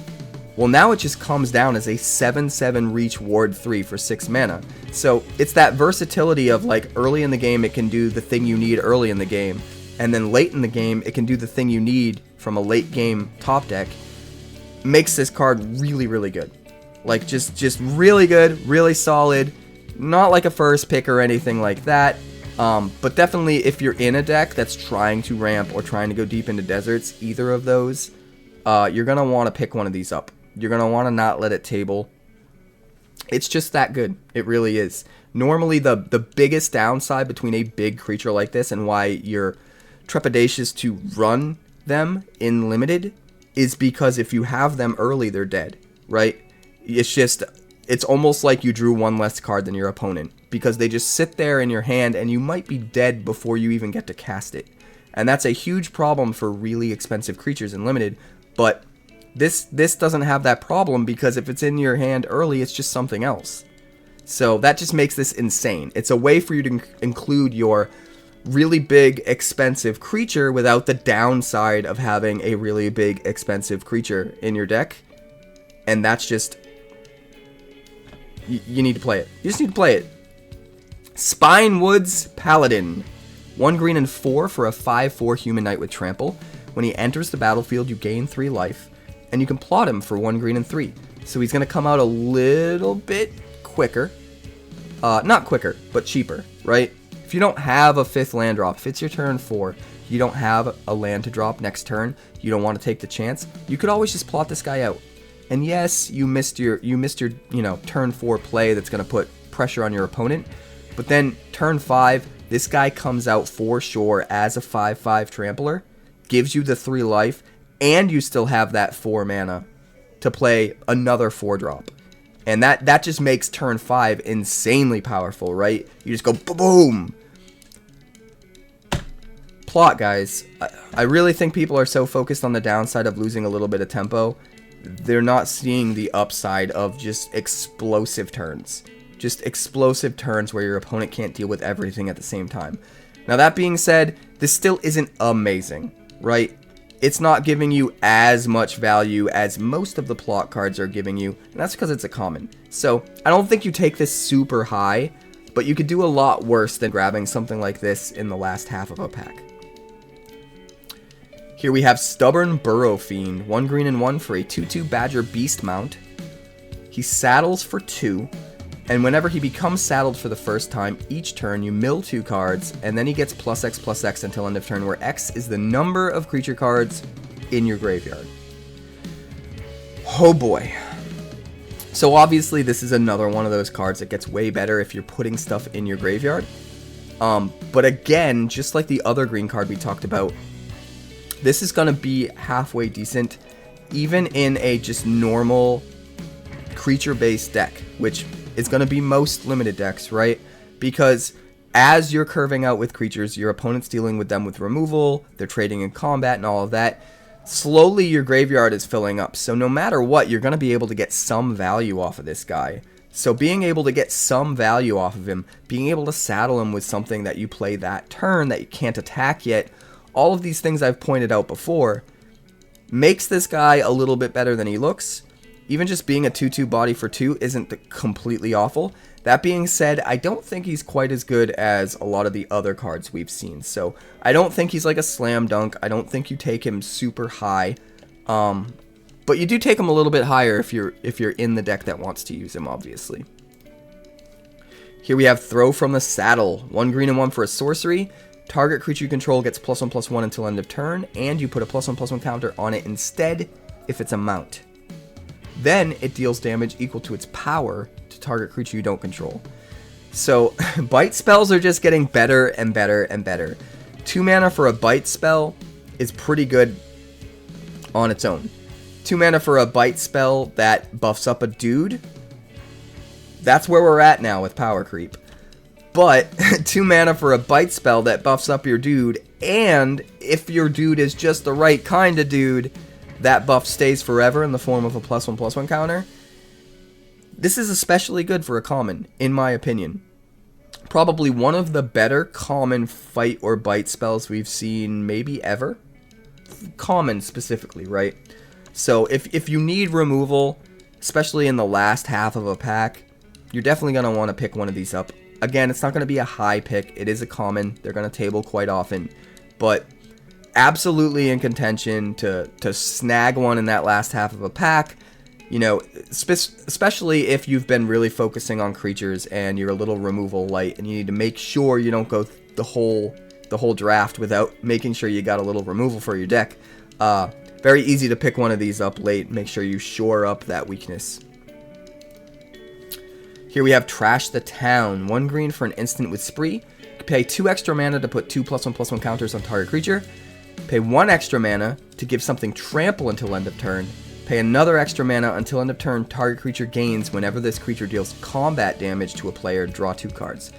Speaker 1: well, now it just comes down as a 7/7 reach Ward 3 for 6 mana. So it's that versatility of, like, early in the game it can do the thing you need early in the game, and then late in the game it can do the thing you need from a late game top deck. Makes this card really, really good. Like, just really good, really solid. Not like a first pick or anything like that. But definitely if you're in a deck that's trying to ramp or trying to go deep into deserts, either of those, you're going to want to pick one of these up. You're going to want to not let it table. It's just that good. It really is. Normally the biggest downside between a big creature like this and why you're trepidatious to run them in limited is because if you have them early, they're dead, right? It's almost like you drew 1 less card than your opponent, because they just sit there in your hand and you might be dead before you even get to cast it. And that's a huge problem for really expensive creatures in limited, but this doesn't have that problem, because if it's in your hand early, it's just something else. So that just makes this insane. It's a way for you to include your really big, expensive creature without the downside of having a really big, expensive creature in your deck. And that's just... You need to play it. You just need to play it. Spinewood's Paladin. 1 green and 4 for a 5/4 human knight with trample. When he enters the battlefield, you gain 3 life. And you can plot him for 1 green and 3. So he's going to come out a little bit quicker. Not quicker, but cheaper, right? If you don't have a 5th land drop, if it's your turn 4, you don't have a land to drop next turn, you don't want to take the chance, you could always just plot this guy out. And yes, you missed your turn 4 play that's going to put pressure on your opponent. But then turn 5, this guy comes out for sure as a 5/5 trampler, gives you the 3 life, and you still have that 4 mana to play another 4-drop. And that just makes turn 5 insanely powerful, right? You just go boom. Plot, guys. I really think people are so focused on the downside of losing a little bit of tempo, they're not seeing the upside of just explosive turns. Just explosive turns where your opponent can't deal with everything at the same time. Now, that being said, this still isn't amazing, right? It's not giving you as much value as most of the plot cards are giving you, and that's because it's a common. So, I don't think you take this super high, but you could do a lot worse than grabbing something like this in the last half of a pack. Here we have Stubborn Burrow Fiend, 1 green and 1 for a 2/2 Badger Beast Mount. He saddles for 2, and whenever he becomes saddled for the first time, each turn you mill 2 cards, and then he gets +X/+X until end of turn, where X is the number of creature cards in your graveyard. Oh boy. So obviously this is another one of those cards that gets way better if you're putting stuff in your graveyard. But again, just like the other green card we talked about, this is going to be halfway decent, even in a just normal creature-based deck, which is going to be most limited decks, right? Because as you're curving out with creatures, your opponent's dealing with them with removal, they're trading in combat and all of that. Slowly, your graveyard is filling up. So no matter what, you're going to be able to get some value off of this guy. So being able to get some value off of him, being able to saddle him with something that you play that turn that you can't attack yet, all of these things I've pointed out before, makes this guy a little bit better than he looks. Even just being a 2/2 body for 2 isn't completely awful. That being said, I don't think he's quite as good as a lot of the other cards we've seen. So I don't think he's like a slam dunk. I don't think you take him super high. But you do take him a little bit higher if you're in the deck that wants to use him, obviously. Here we have Throw from the Saddle. 1 green and 1 for a sorcery. Target creature you control gets +1/+1 until end of turn, and you put a +1/+1 counter on it instead if it's a mount. Then it deals damage equal to its power to target creature you don't control. So bite spells are just getting better and better and better. 2 mana for a bite spell is pretty good on its own. 2 mana for a bite spell that buffs up a dude, that's where we're at now with power creep. But 2 mana for a bite spell that buffs up your dude, and if your dude is just the right kind of dude, that buff stays forever in the form of a +1/+1 counter. This is especially good for a common, in my opinion. Probably one of the better common fight or bite spells we've seen maybe ever. Common specifically, right? So if you need removal, especially in the last half of a pack, you're definitely going to want to pick one of these up. Again, it's not going to be a high pick. It is a common. They're going to table quite often. But absolutely in contention to snag one in that last half of a pack. You know, especially if you've been really focusing on creatures and you're a little removal light and you need to make sure you don't go the whole draft without making sure you got a little removal for your deck. Very easy to pick one of these up late. Make sure you shore up that weakness. Here we have Trash the Town. 1 green for an instant with Spree. You pay 2 extra mana to put 2 +1/+1 counters on target creature. Pay 1 extra mana to give something trample until end of turn. Pay another extra mana until end of turn. Target creature gains whenever this creature deals combat damage to a player. Draw 2 cards.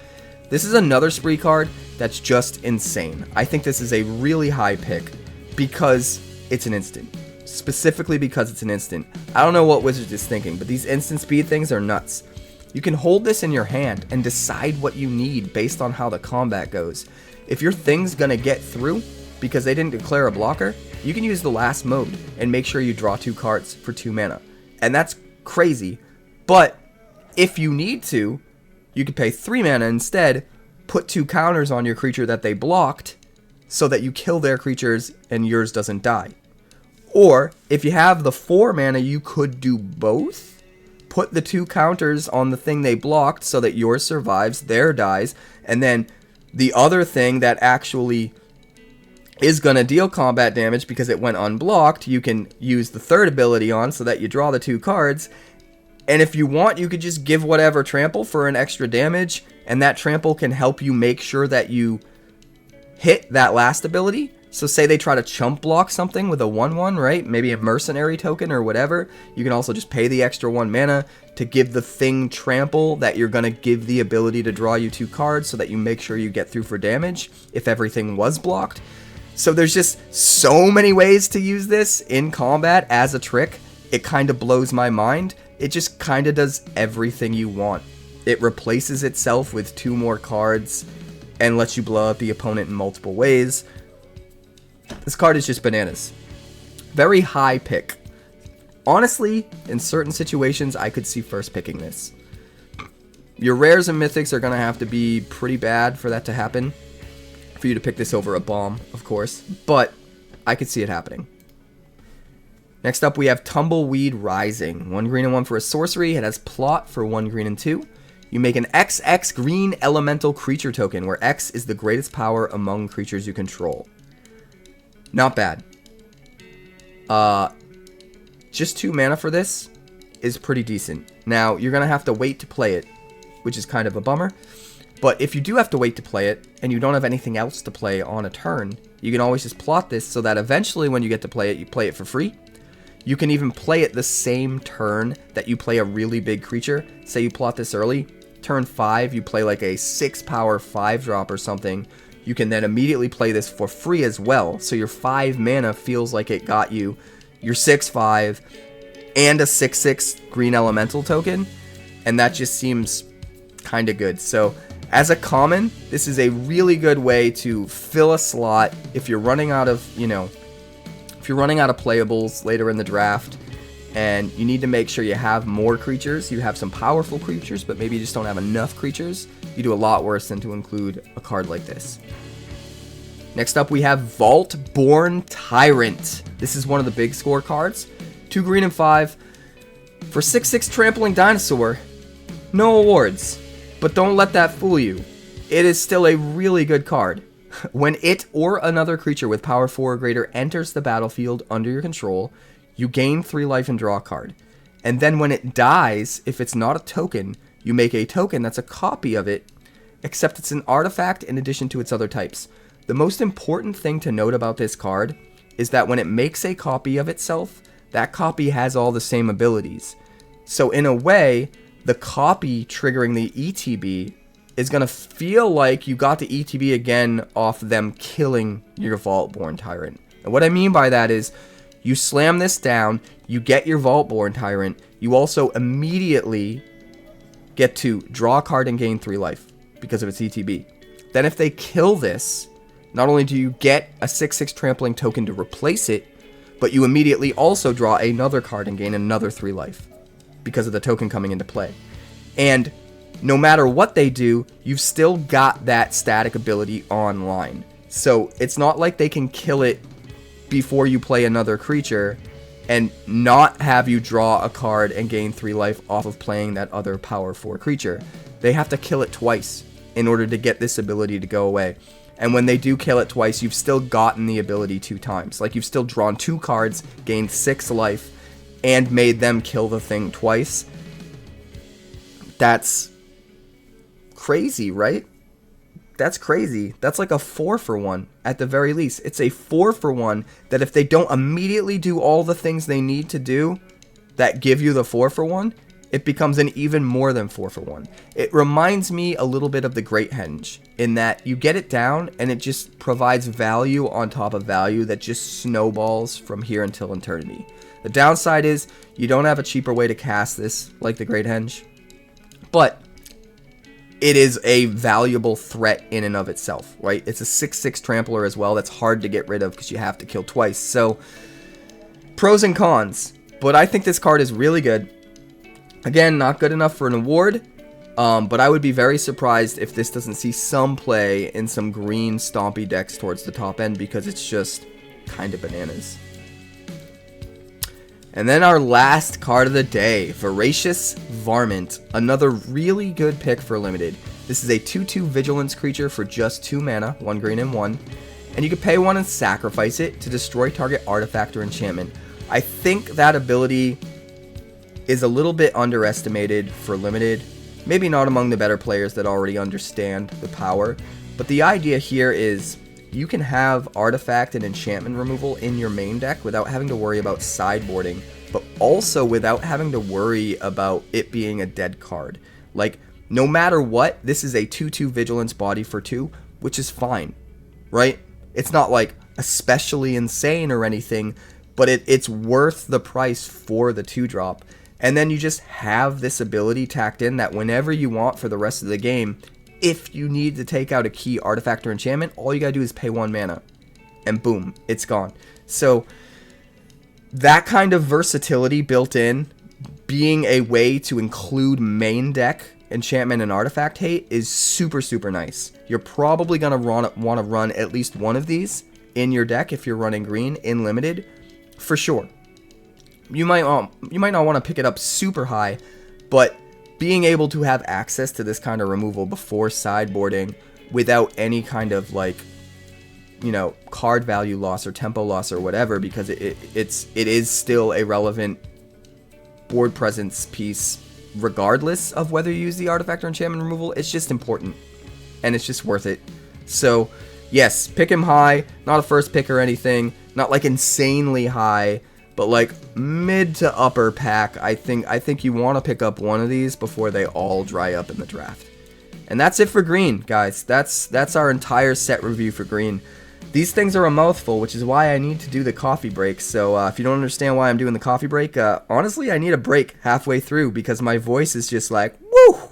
Speaker 1: This is another Spree card that's just insane. I think this is a really high pick because it's an instant. Specifically because it's an instant. I don't know what Wizards is thinking, but these instant speed things are nuts. You can hold this in your hand and decide what you need based on how the combat goes. If your thing's gonna get through because they didn't declare a blocker, you can use the last mode and make sure you draw 2 cards for 2 mana. And that's crazy. But if you need to, you could pay 3 mana instead, put 2 counters on your creature that they blocked so that you kill their creatures and yours doesn't die. Or if you have the 4 mana, you could do both. Put the 2 counters on the thing they blocked so that yours survives, their dies, and then the other thing that actually is going to deal combat damage because it went unblocked, you can use the 3rd ability on so that you draw the 2 cards. And if you want, you could just give whatever trample for an extra damage, and that trample can help you make sure that you hit that last ability. So say they try to chump block something with a 1/1, right? Maybe a mercenary token or whatever. You can also just pay the extra 1 mana to give the thing trample that you're going to give the ability to draw you 2 cards so that you make sure you get through for damage if everything was blocked. So there's just so many ways to use this in combat as a trick. It kind of blows my mind. It just kind of does everything you want. It replaces itself with 2 more cards and lets you blow up the opponent in multiple ways. This card is just bananas. Very high pick. Honestly, in certain situations, I could see first picking this. Your rares and mythics are going to have to be pretty bad for that to happen. For you to pick this over a bomb, of course. But I could see it happening. Next up, we have Tumbleweed Rising. 1 green and 1 for a sorcery. It has plot for 1 green and 2. You make an XX green elemental creature token, where X is the greatest power among creatures you control. Not bad. Just 2 mana for this is pretty decent. Now, you're going to have to wait to play it, which is kind of a bummer. But if you do have to wait to play it, and you don't have anything else to play on a turn, you can always just plot this so that eventually when you get to play it, you play it for free. You can even play it the same turn that you play a really big creature. Say you plot this early, turn 5, you play like a 6 power 5-drop or something. You can then immediately play this for free as well. So your 5 mana feels like it got you your 6/5 and a 6/6 green elemental token. And that just seems kind of good. So as a common, this is a really good way to fill a slot if you're running out of, if you're running out of playables later in the draft and you need to make sure you have more creatures, you have some powerful creatures, but maybe you just don't have enough creatures, you do a lot worse than to include a card like this. Next up, we have Vault-Born Tyrant. This is one of the big score cards. 2 green and 5. For 6/6 Trampling Dinosaur, no awards. But don't let that fool you. It is still a really good card. When it or another creature with power 4 or greater enters the battlefield under your control, you gain 3 life and draw a card. And then when it dies, if it's not a token, you make a token that's a copy of it, except it's an artifact in addition to its other types. The most important thing to note about this card is that when it makes a copy of itself, that copy has all the same abilities. So in a way, the copy triggering the ETB is going to feel like you got the ETB again off them killing your Vault-Born Tyrant. And what I mean by that is, you slam this down, you get your Vault-Born Tyrant, you also immediately get to draw a card and gain 3 life because of its ETB. Then if they kill this, not only do you get a 6/6 trampling token to replace it, but you immediately also draw another card and gain another 3 life because of the token coming into play. And no matter what they do, you've still got that static ability online. So it's not like they can kill it before you play another creature and not have you draw a card and gain 3 life off of playing that other power 4 creature. They have to kill it twice in order to get this ability to go away. And when they do kill it twice, you've still gotten the ability 2 times. Like, you've still drawn 2 cards, gained 6 life, and made them kill the thing twice. That's crazy, right? That's crazy. That's like a 4-for-1 at the very least. It's a 4-for-1 that if they don't immediately do all the things they need to do that give you the 4-for-1, it becomes an even more than 4-for-1. It reminds me a little bit of the Great Henge in that you get it down and it just provides value on top of value that just snowballs from here until eternity. The downside is you don't have a cheaper way to cast this like the Great Henge, but it is a valuable threat in and of itself, right? It's a 6/6 trampler as well that's hard to get rid of because you have to kill twice. So, pros and cons, but I think this card is really good. Again, not good enough for an award, but I would be very surprised if this doesn't see some play in some green stompy decks towards the top end because it's just kind of bananas. And then our last card of the day, Voracious Varmint, another really good pick for limited. This is a 2/2 Vigilance creature for just 2 mana, 1 green and 1, and you can pay 1 and sacrifice it to destroy target artifact or enchantment. I think that ability is a little bit underestimated for limited, maybe not among the better players that already understand the power, but the idea here is you can have artifact and enchantment removal in your main deck without having to worry about sideboarding, but also without having to worry about it being a dead card. Like, no matter what, this is a 2/2 Vigilance body for 2, which is fine, right? It's not like especially insane or anything, but it's worth the price for the 2-drop. And then you just have this ability tacked in that whenever you want for the rest of the game, if you need to take out a key artifact or enchantment, all you gotta do is pay 1 mana. And boom, it's gone. So, that kind of versatility built in, being a way to include main deck enchantment and artifact hate is super, super nice. You're probably gonna want to run at least one of these in your deck if you're running green in limited, for sure. You might not want to pick it up super high, but being able to have access to this kind of removal before sideboarding without any kind of, like, you know, card value loss or tempo loss or whatever, because it is still a relevant board presence piece regardless of whether you use the artifact or enchantment removal. It's just important. and it's just worth it. So, yes, pick him high. Not a first pick or anything. Not like insanely high, but like mid to upper pack. I think you want to pick up one of these before they all dry up in the draft. And that's it for green, guys. That's our entire set review for green. These things are a mouthful, which is why I need to do the coffee break. So if you don't understand why I'm doing the coffee break, honestly, I need a break halfway through because my voice is just like, woo!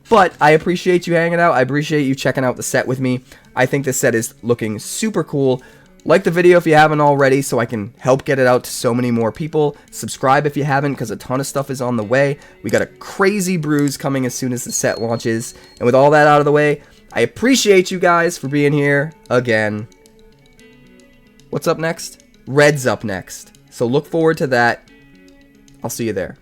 Speaker 1: But I appreciate you hanging out. I appreciate you checking out the set with me. I think this set is looking super cool. Like the video if you haven't already so I can help get it out to so many more people. Subscribe if you haven't because a ton of stuff is on the way. We got a crazy bruise coming as soon as the set launches. And with all that out of the way, I appreciate you guys for being here again. What's up next? Red's up next. So look forward to that. I'll see you there.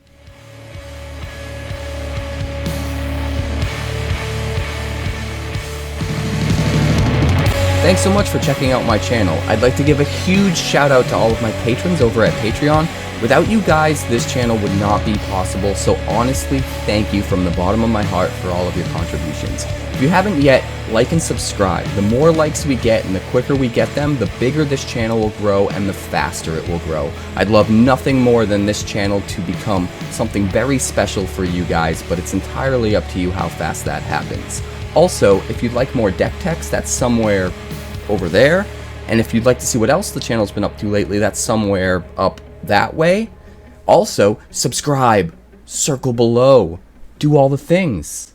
Speaker 1: Thanks so much for checking out my channel. I'd like to give a huge shout out to all of my patrons over at Patreon. Without you guys, this channel would not be possible, so honestly, thank you from the bottom of my heart for all of your contributions. If you haven't yet, like and subscribe. The more likes we get and the quicker we get them, the bigger this channel will grow and the faster it will grow. I'd love nothing more than this channel to become something very special for you guys, but it's entirely up to you how fast that happens. Also, if you'd like more deck text, that's somewhere over there. And if you'd like to see what else the channel's been up to lately, that's somewhere up that way. Also, subscribe, circle below, do all the things.